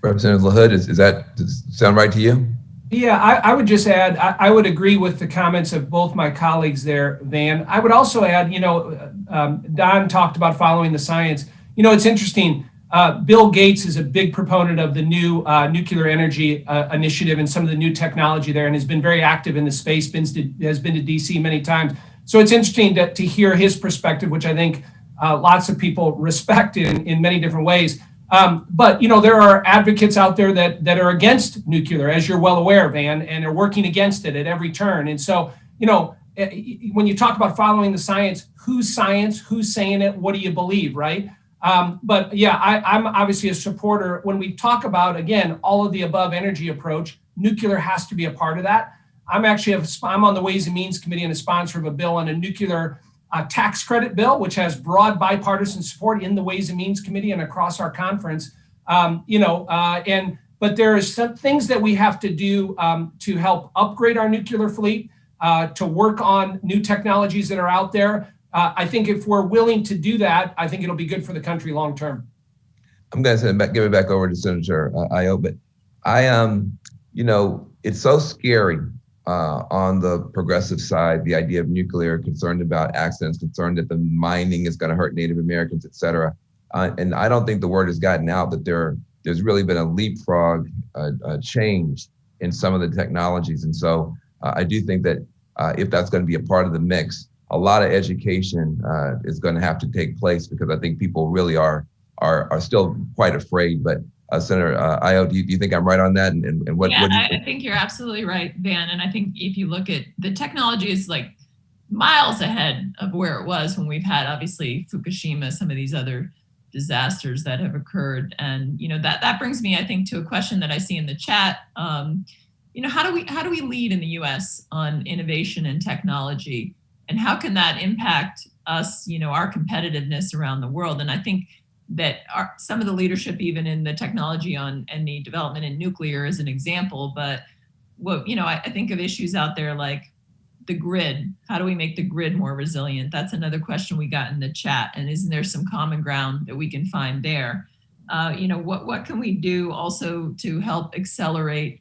Representative LaHood, does that sound right to you? Yeah, I would just add, I would agree with the comments of both my colleagues there, Van. I would also add, Don talked about following the science. It's interesting. Bill Gates is a big proponent of the new nuclear energy initiative and some of the new technology there, and has been very active in the space, has been to DC many times. So it's interesting to hear his perspective, which I think lots of people respect in many different ways. But there are advocates out there that are against nuclear, as you're well aware, Van, and are working against it at every turn. And so, when you talk about following the science, who's saying it, what do you believe, right? But yeah, I'm obviously a supporter. When we talk about, again, all of the above energy approach, nuclear has to be a part of that. I'm on the Ways and Means Committee and a sponsor of a bill on a nuclear tax credit bill, which has broad bipartisan support in the Ways and Means Committee and across our conference. But there are some things that we have to do to help upgrade our nuclear fleet, to work on new technologies that are out there. I think if we're willing to do that, I think it'll be good for the country long term. I'm going to give it back over to Senator Ayo, but it's so scary on the progressive side, the idea of nuclear, concerned about accidents, concerned that the mining is going to hurt Native Americans, et cetera. And I don't think the word has gotten out that there's really been a leapfrog change in some of the technologies. And so I do think that if that's going to be a part of the mix, a lot of education is going to have to take place, because I think people really are still quite afraid. But Senator Ayo, do you think I'm right on that? And what? Yeah, what do you think? I think you're absolutely right, Van. And I think if you look at the technology is like miles ahead of where it was when we've had obviously Fukushima, some of these other disasters that have occurred. And that brings me, I think, to a question that I see in the chat. How do we lead in the U.S. on innovation and technology? And how can that impact us, our competitiveness around the world? And I think that some of the leadership, even in the technology and the development in nuclear, is an example. But I think of issues out there like the grid. How do we make the grid more resilient? That's another question we got in the chat. And isn't there some common ground that we can find there? What can we do also to help accelerate,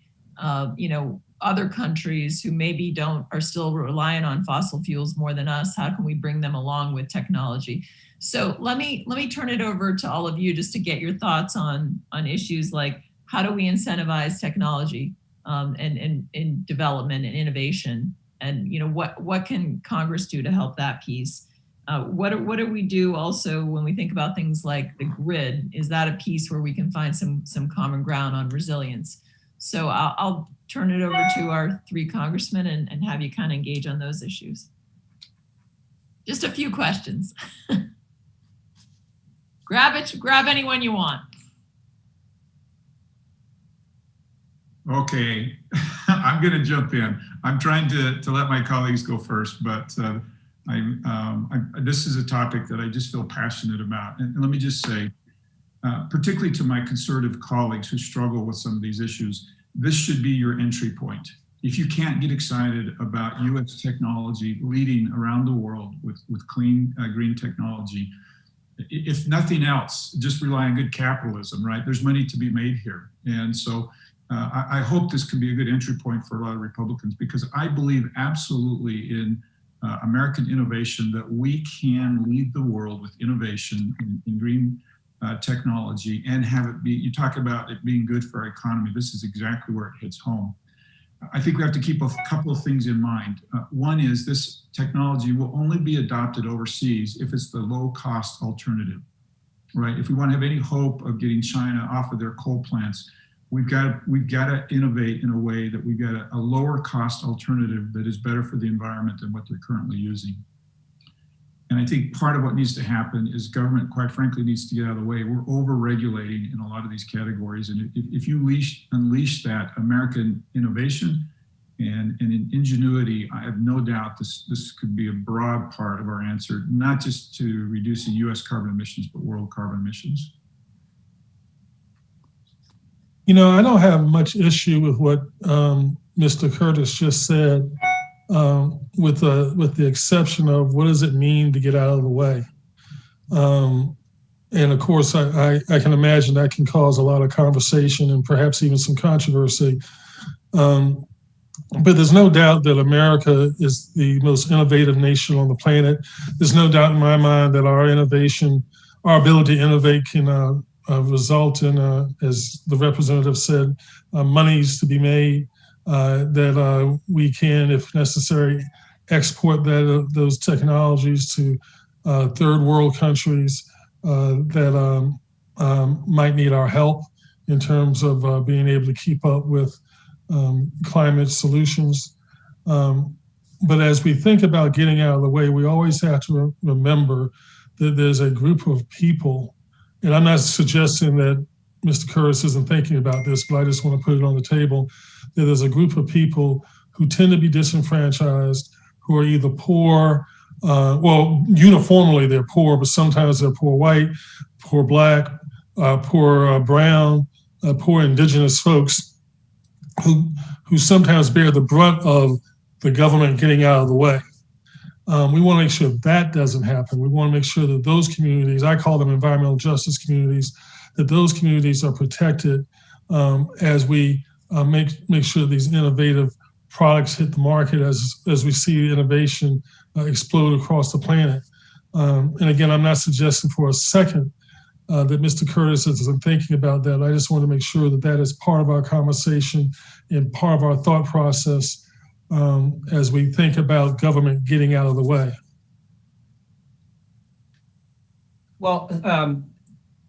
other countries who maybe are still relying on fossil fuels more than us? How can we bring them along with technology? So let me turn it over to all of you just to get your thoughts on issues like how do we incentivize technology and development and innovation, and what can Congress do to help that piece? What do we do also when we think about things like the grid? Is that a piece where we can find some common ground on resilience? So I'll turn it over to our three congressmen and have you kind of engage on those issues. Just a few questions. Grab anyone you want. Okay, I'm going to jump in. I'm trying to let my colleagues go first, but this is a topic that I just feel passionate about. And let me just say, particularly to my conservative colleagues who struggle with some of these issues, this should be your entry point. If you can't get excited about U.S. technology leading around the world with clean, green technology, if nothing else, just rely on good capitalism, right? There's money to be made here. And so I hope this can be a good entry point for a lot of Republicans, because I believe absolutely in American innovation, that we can lead the world with innovation in green technology and have it be, you talk about it being good for our economy. This is exactly where it hits home. I think we have to keep a couple of things in mind. One is this technology will only be adopted overseas if it's the low-cost alternative, right? If we want to have any hope of getting China off of their coal plants, we've got to innovate in a way that we've got a lower-cost alternative that is better for the environment than what they're currently using. And I think part of what needs to happen is government, quite frankly, needs to get out of the way. We're over-regulating in a lot of these categories. And if you unleash that American innovation and ingenuity, I have no doubt this could be a broad part of our answer, not just to reducing US carbon emissions, but world carbon emissions. You know, I don't have much issue with what Mr. Curtis just said. With the exception of what does it mean to get out of the way? And of course, I can imagine that can cause a lot of conversation and perhaps even some controversy. But there's no doubt that America is the most innovative nation on the planet. There's no doubt in my mind that our ability to innovate can result in, as the representative said, monies to be made. That we can, if necessary, export those technologies to third world countries that might need our help in terms of being able to keep up with climate solutions. But as we think about getting out of the way, we always have to remember that there's a group of people, and I'm not suggesting that Mr. Curtis isn't thinking about this, but I just want to put it on the table, that there's a group of people who tend to be disenfranchised, who are either poor, well, uniformly they're poor, but sometimes they're poor white, poor black, poor brown, poor indigenous folks who sometimes bear the brunt of the government getting out of the way. We want to make sure that doesn't happen. We want to make sure that those communities, I call them environmental justice communities, that those communities are protected as we make sure these innovative products hit the market as we see innovation explode across the planet. And again, I'm not suggesting for a second that Mr. Curtis isn't thinking about that. I just want to make sure that that is part of our conversation and part of our thought process as we think about government getting out of the way. Well,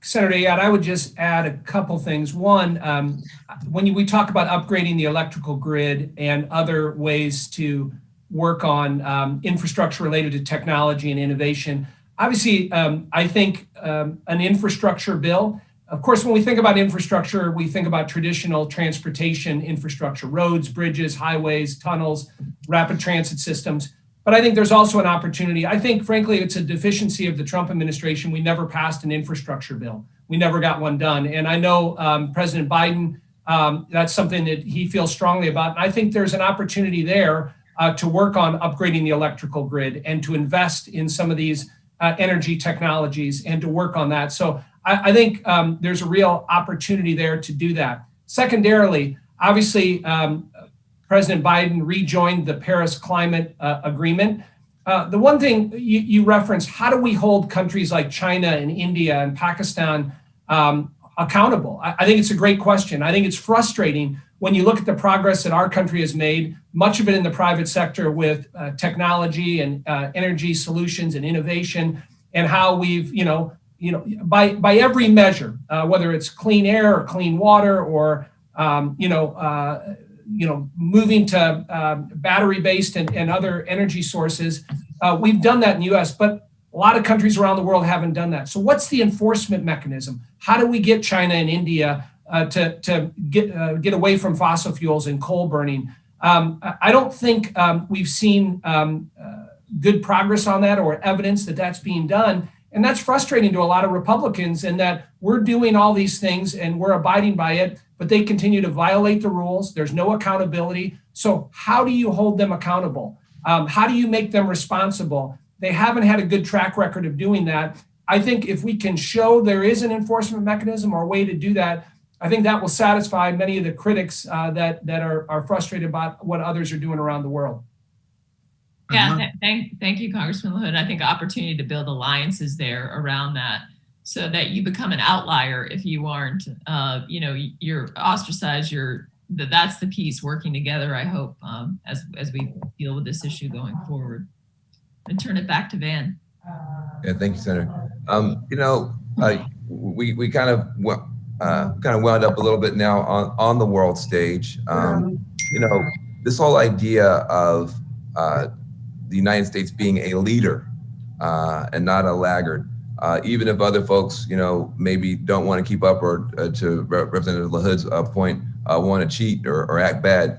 Senator Ayotte, I would just add a couple things. One, when we talk about upgrading the electrical grid and other ways to work on infrastructure related to technology and innovation, obviously, I think an infrastructure bill, of course, when we think about infrastructure, we think about traditional transportation infrastructure, roads, bridges, highways, tunnels, rapid transit systems. But I think there's also an opportunity. I think, frankly, it's a deficiency of the Trump administration. We never passed an infrastructure bill. We never got one done. And I know President Biden, that's something that he feels strongly about. And I think there's an opportunity there to work on upgrading the electrical grid and to invest in some of these energy technologies and to work on that. So I think there's a real opportunity there to do that. Secondarily, obviously, President Biden rejoined the Paris Climate Agreement. The one thing you referenced, how do we hold countries like China and India and Pakistan accountable? I think it's a great question. I think it's frustrating when you look at the progress that our country has made, much of it in the private sector with technology and energy solutions and innovation, and how we've, by every measure, whether it's clean air or clean water or, moving to battery-based and other energy sources, we've done that in the U.S., but a lot of countries around the world haven't done that. So what's the enforcement mechanism? How do we get China and India to get away from fossil fuels and coal burning? I don't think we've seen good progress on that or evidence that that's being done. And that's frustrating to a lot of Republicans in that we're doing all these things and we're abiding by it, but they continue to violate the rules. There's no accountability. So how do you hold them accountable? How do you make them responsible? They haven't had a good track record of doing that. I think if we can show there is an enforcement mechanism or a way to do that, I think that will satisfy many of the critics that are frustrated about what others are doing around the world. Yeah, thank you, Congressman LaHood. I think opportunity to build alliances there around that so that you become an outlier if you aren't, you're ostracized, you're that's the piece, working together, I hope, as we deal with this issue going forward. And turn it back to Van. Yeah, thank you, Senator. We kind of wound up a little bit now on the world stage. This whole idea of the United States being a leader and not a laggard, even if other folks, maybe don't want to keep up, or to Representative LaHood's point, want to cheat or act bad.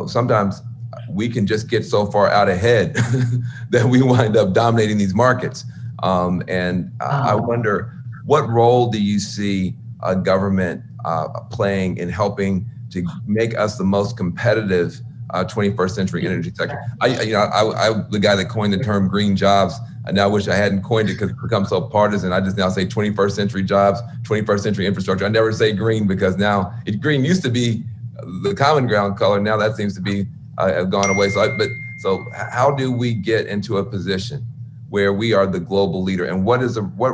Sometimes we can just get so far out ahead that we wind up dominating these markets. I wonder, what role do you see government playing in helping to make us the most competitive 21st century energy sector? I'm the guy that coined the term green jobs. I now wish I hadn't coined it because it's become so partisan. I just now say 21st century jobs, 21st century infrastructure. I never say green because now green used to be the common ground color. Now that seems to be have gone away. So how do we get into a position where we are the global leader? And what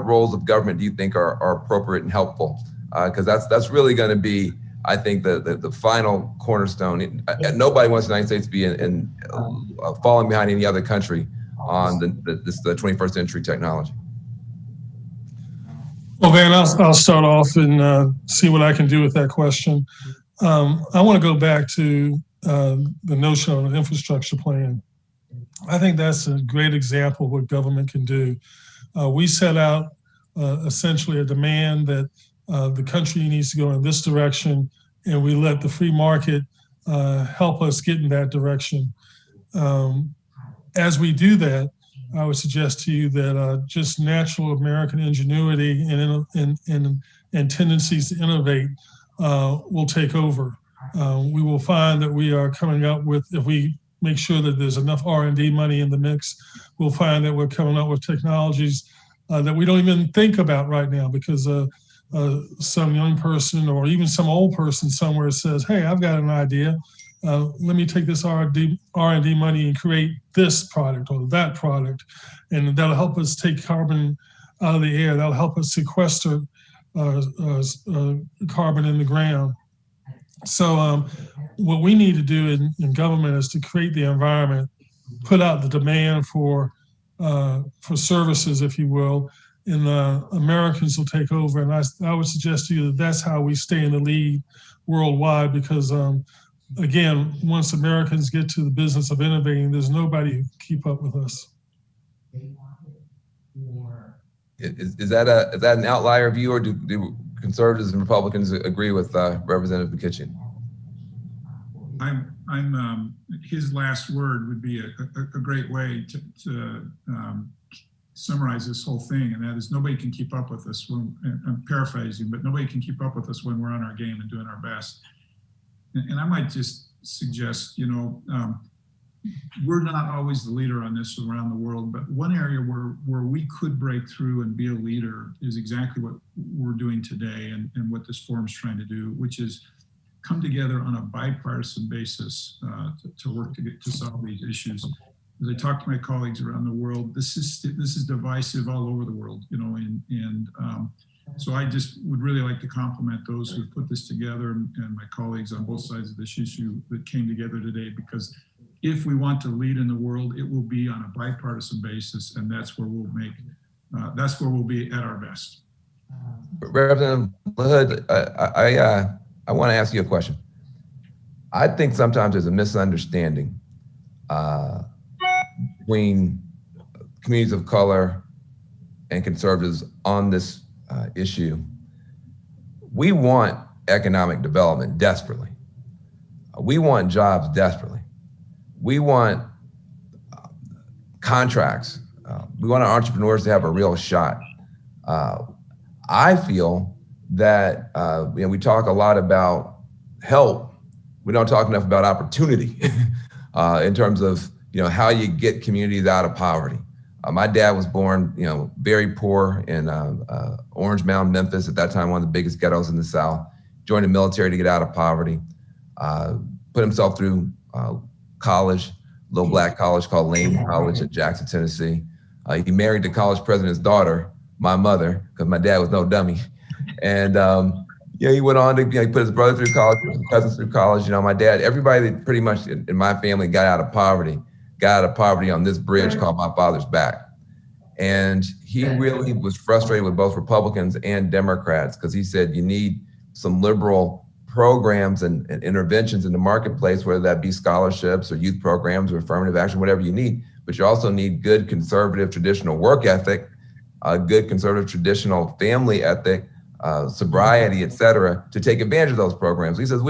roles of government do you think are appropriate and helpful? Because that's really going to be, I think, the final cornerstone. Nobody wants the United States to be in falling behind any other country on the 21st century technology. Well, Van, I'll start off and see what I can do with that question. I want to go back to the notion of an infrastructure plan. I think that's a great example of what government can do. We set out essentially a demand that the country needs to go in this direction, and we let the free market help us get in that direction. As we do that, I would suggest to you that just natural American ingenuity and tendencies to innovate will take over. We will find that we are coming up with, if we make sure that there's enough R&D money in the mix, we'll find that we're coming up with technologies that we don't even think about right now, because some young person or even some old person somewhere says, hey, I've got an idea. Let me take this R&D money and create this product or that product. And that'll help us take carbon out of the air. That'll help us sequester carbon in the ground. So what we need to do in government is to create the environment, put out the demand for services, if you will, and Americans will take over. And I would suggest to you that that's how we stay in the lead worldwide, because again, once Americans get to the business of innovating, there's nobody who can keep up with us. Is that an outlier view, or do conservatives and Republicans agree with Representative McKitchen? His last word would be a great way to summarize this whole thing, and that is, nobody can keep up with us when, I'm paraphrasing, but nobody can keep up with us when we're on our game and doing our best. And I might just suggest, we're not always the leader on this around the world, but one area where we could break through and be a leader is exactly what we're doing today, and what this forum is trying to do, which is come together on a bipartisan basis to work to solve these issues. As I talk to my colleagues around the world, this is divisive all over the world, so I just would really like to compliment those who put this together, and my colleagues on both sides of this issue that came together today, because if we want to lead in the world, it will be on a bipartisan basis, and that's where we'll be at our best. Representative LaHood, I want to ask you a question. I think sometimes there's a misunderstanding between communities of color and conservatives on this issue. We want economic development desperately. We want jobs desperately. We want contracts. We want our entrepreneurs to have a real shot. I feel that we talk a lot about help. We don't talk enough about opportunity in terms of how you get communities out of poverty. My dad was born, very poor in Orange Mound, Memphis, at that time one of the biggest ghettos in the South. Joined the military to get out of poverty. Put himself through college, a little black college called Lane College in Jackson, Tennessee. He married the college president's daughter, my mother, because my dad was no dummy. And Yeah, he went on to, he put his brother through college, put his cousins through college. My dad, everybody pretty much in my family got out of poverty on this bridge called my father's back. And he really was frustrated with both Republicans and Democrats because he said you need some liberal programs and interventions in the marketplace, whether that be scholarships or youth programs or affirmative action, whatever you need. But you also need good conservative traditional work ethic, good conservative traditional family ethic, sobriety, et cetera, to take advantage of those programs. He says,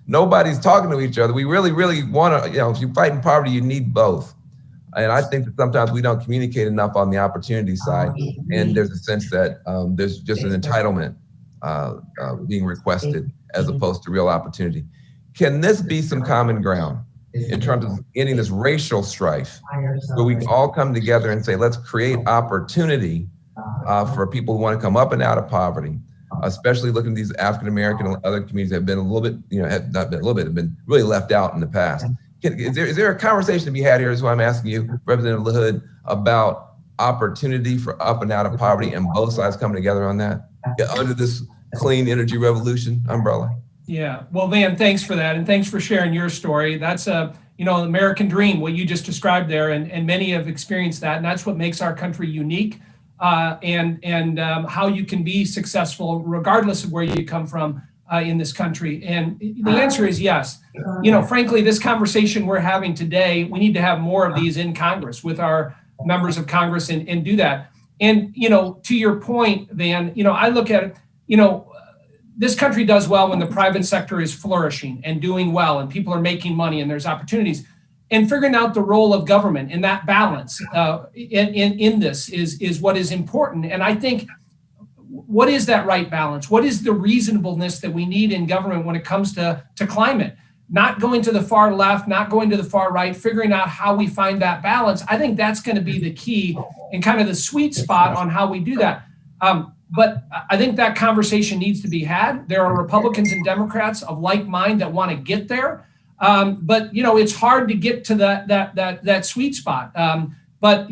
nobody's talking to each other. We really, really want to, if you fight in poverty, you need both. And I think that sometimes we don't communicate enough on the opportunity side. And there's a sense that there's just an entitlement being requested as opposed to real opportunity. Can this be some common ground in terms of ending this racial strife where we all come together and say, let's create opportunity for people who want to come up and out of poverty, especially looking at these African-American and other communities that have been a little bit, have not been a little bit, have been really left out in the past. Is there a conversation to be had here is what I'm asking you, Representative LaHood, about opportunity for up and out of poverty and both sides coming together on that under this clean energy revolution umbrella? Yeah, well, Van, thanks for that. And thanks for sharing your story. That's an American dream, what you just described there. And many have experienced that. And that's what makes our country unique and how you can be successful regardless of where you come from in this country. And the answer is yes. Frankly, this conversation we're having today, we need to have more of these in Congress with our members of Congress and do that. And, to your point, Van, I look at it, this country does well when the private sector is flourishing and doing well and people are making money and there's opportunities. And figuring out the role of government and that balance in this is what is important. And I think, what is that right balance? What is the reasonableness that we need in government when it comes to climate? Not going to the far left, not going to the far right, figuring out how we find that balance. I think that's going to be the key and kind of the sweet spot on how we do that. But I think that conversation needs to be had. There are Republicans and Democrats of like mind that want to get there. But it's hard to get to that sweet spot. But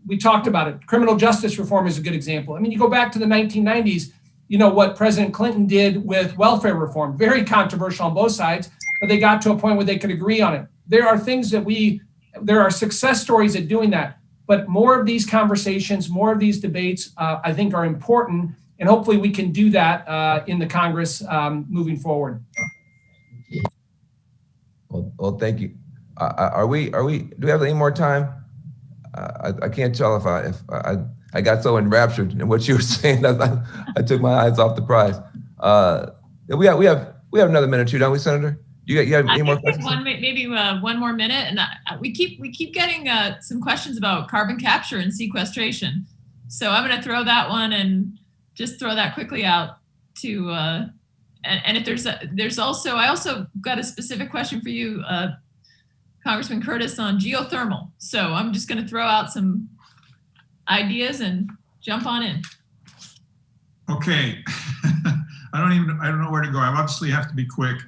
we talked about it. Criminal justice reform is a good example. I mean, you go back to the 1990s, what President Clinton did with welfare reform, very controversial on both sides, but they got to a point where they could agree on it. There are things there are success stories at doing that, but more of these conversations, more of these debates, I think are important. And hopefully we can do that in the Congress moving forward. Well, thank you. Do we have any more time? I can't tell if I got so enraptured in what you were saying that I took my eyes off the prize. We have another minute or two, don't we, Senator? You have any more questions? Maybe one more minute, and we keep getting some questions about carbon capture and sequestration. So I'm going to throw that one and just throw that quickly out to. And if I also got a specific question for you, Congressman Curtis, on geothermal. So I'm just going to throw out some ideas and jump on in. Okay, I don't know where to go. I obviously have to be quick.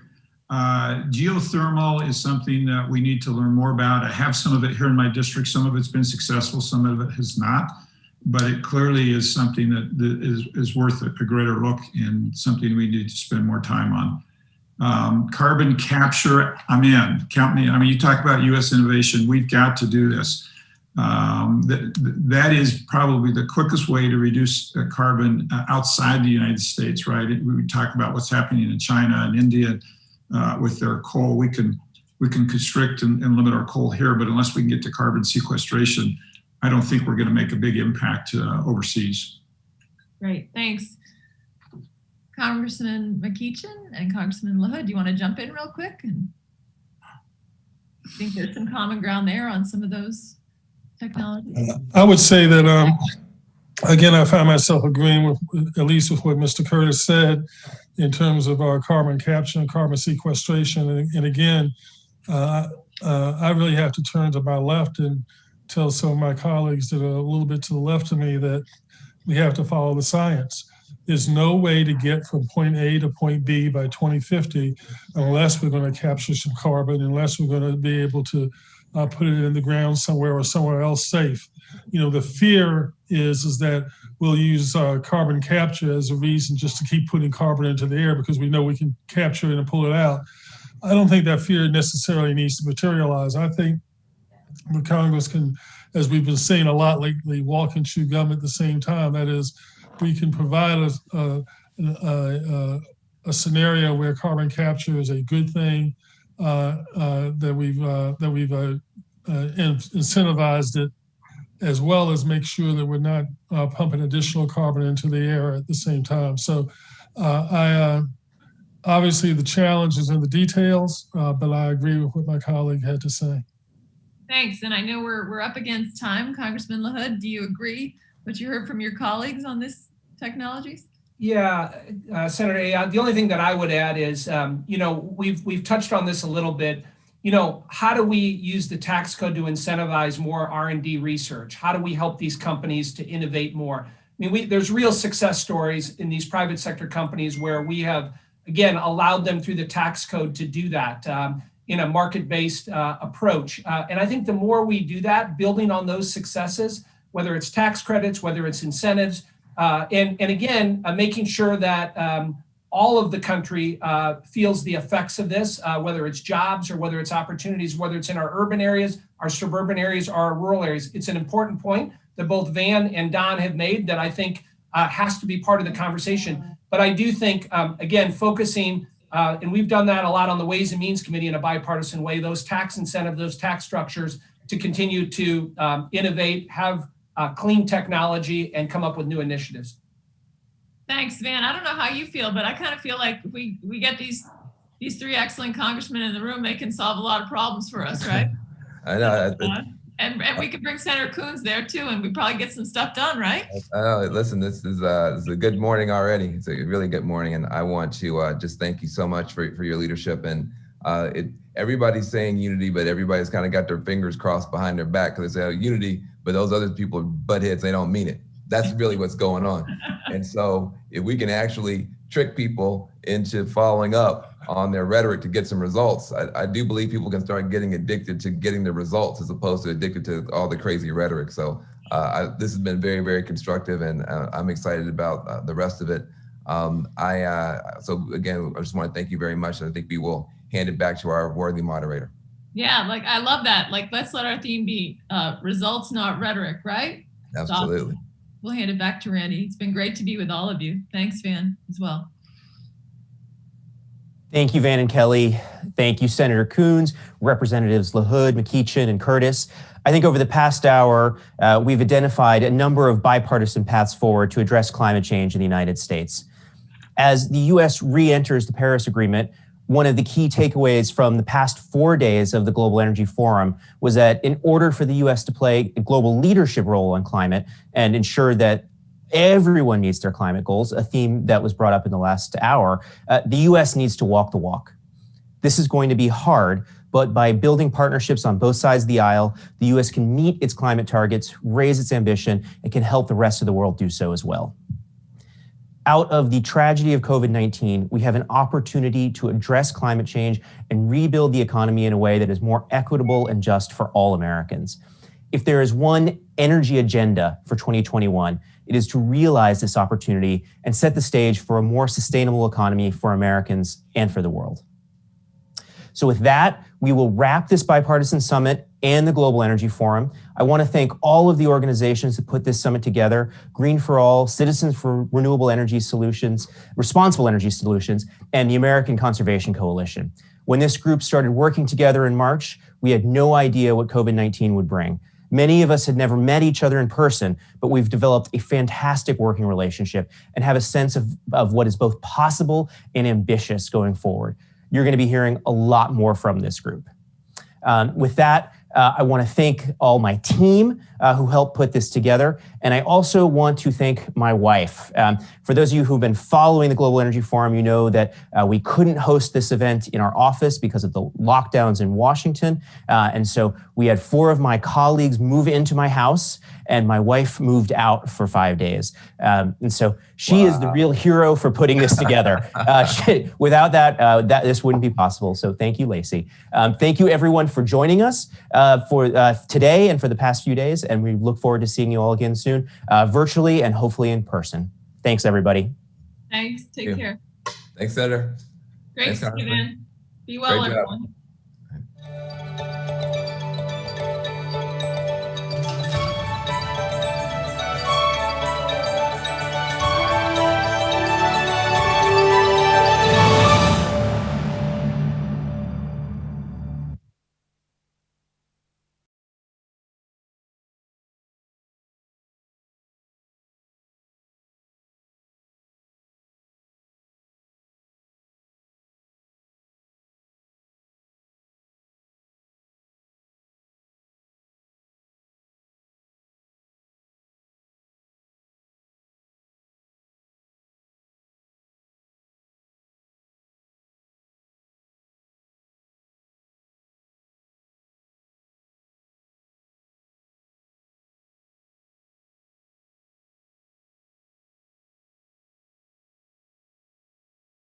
Geothermal is something that we need to learn more about. I have some of it here in my district. Some of it's been successful, some of it has not. But it clearly is something that is worth a greater look and something we need to spend more time on. Carbon capture, I'm in. Count me in. I mean, you talk about U.S. innovation. We've got to do this. That is probably the quickest way to reduce carbon outside the United States, right? We talk about what's happening in China and India with their coal. We can constrict and limit our coal here, but unless we can get to carbon sequestration, I don't think we're going to make a big impact overseas. Great, thanks. Congressman McEachin and Congressman LaHood, do you want to jump in real quick? And I think there's some common ground there on some of those technologies. I would say that, again, I find myself agreeing with, at least with what Mr. Curtis said in terms of our carbon capture and carbon sequestration. And again, I really have to turn to my left and tell some of my colleagues that are a little bit to the left of me that we have to follow the science. There's no way to get from point A to point B by 2050 unless we're going to capture some carbon, unless we're going to be able to put it in the ground somewhere or somewhere else safe. The fear is that we'll use carbon capture as a reason just to keep putting carbon into the air because we know we can capture it and pull it out. I don't think that fear necessarily needs to materialize. I think the Congress can, as we've been saying a lot lately, walk and chew gum at the same time. That is, we can provide a scenario where carbon capture is a good thing, that we've incentivized it, as well as make sure that we're not pumping additional carbon into the air at the same time. So obviously the challenge is in the details, but I agree with what my colleague had to say. Thanks. And I know we're up against time. Congressman LaHood, do you agree what you heard from your colleagues on this technologies? Yeah, Senator, the only thing that I would add is, we've touched on this a little bit. How do we use the tax code to incentivize more R&D research? How do we help these companies to innovate more? There's real success stories in these private sector companies where we have, again, allowed them through the tax code to do that in a market-based approach. And I think the more we do that, building on those successes, whether it's tax credits, whether it's incentives, and again, making sure that all of the country feels the effects of this, whether it's jobs or whether it's opportunities, whether it's in our urban areas, our suburban areas, or our rural areas. It's an important point that both Van and Don have made that I think has to be part of the conversation. But I do think, again, focusing, and we've done that a lot on the Ways and Means Committee in a bipartisan way, those tax incentives, those tax structures to continue to innovate, have clean technology, and come up with new initiatives. Thanks, Van. I don't know how you feel, but I kind of feel like if we get these three excellent congressmen in the room, they can solve a lot of problems for us, right? I know. And we could bring Senator Coons there too, and we probably get some stuff done, right? Listen, this is a good morning already. It's a really good morning, and I want to just thank you so much for your leadership. And everybody's saying unity, but everybody's kind of got their fingers crossed behind their back because they say unity, but those other people are butt heads. They don't mean it. That's really what's going on. And so if we can actually trick people into following up on their rhetoric to get some results, I do believe people can start getting addicted to getting the results as opposed to addicted to all the crazy rhetoric. So this has been very, very constructive, and I'm excited about the rest of it. So again, I just want to thank you very much. And I think we will hand it back to our worthy moderator. Yeah, I love that. Let's let our theme be results, not rhetoric, right? Absolutely. Awesome. We'll hand it back to Randy. It's been great to be with all of you. Thanks, Van, as well. Thank you, Van and Kelly. Thank you, Senator Coons, Representatives LaHood, McEachin, and Curtis. I think over the past hour, we've identified a number of bipartisan paths forward to address climate change in the United States. As the U.S. re-enters the Paris Agreement, one of the key takeaways from the past 4 days of the Global Energy Forum was that in order for the U.S. to play a global leadership role on climate and ensure that everyone meets their climate goals, a theme that was brought up in the last hour, the U.S. needs to walk the walk. This is going to be hard, but by building partnerships on both sides of the aisle, the U.S. can meet its climate targets, raise its ambition, and can help the rest of the world do so as well. Out of the tragedy of COVID-19, we have an opportunity to address climate change and rebuild the economy in a way that is more equitable and just for all Americans. If there is one energy agenda for 2021, it is to realize this opportunity and set the stage for a more sustainable economy for Americans and for the world. So with that, we will wrap this bipartisan summit and the Global Energy Forum. I want to thank all of the organizations that put this summit together: Green for All, Citizens for Renewable Energy Solutions, Responsible Energy Solutions, and the American Conservation Coalition. When this group started working together in March, we had no idea what COVID-19 would bring. Many of us had never met each other in person, but we've developed a fantastic working relationship and have a sense of what is both possible and ambitious going forward. You're going to be hearing a lot more from this group. With that, I want to thank all my team who helped put this together. And I also want to thank my wife. For those of you who've been following the Global Energy Forum, you know that we couldn't host this event in our office because of the lockdowns in Washington. And so we had 4 of my colleagues move into my house, and my wife moved out for 5 days. And so she is the real hero for putting this together. Without that, this wouldn't be possible. So thank you, Lacey. Thank you, everyone, for joining us. for today and for the past few days, and we look forward to seeing you all again soon, virtually and hopefully in person. Thanks, everybody. Thanks. Take care. Thanks, Senator. Great, Thanks, Steven. Be well, Great job. everyone.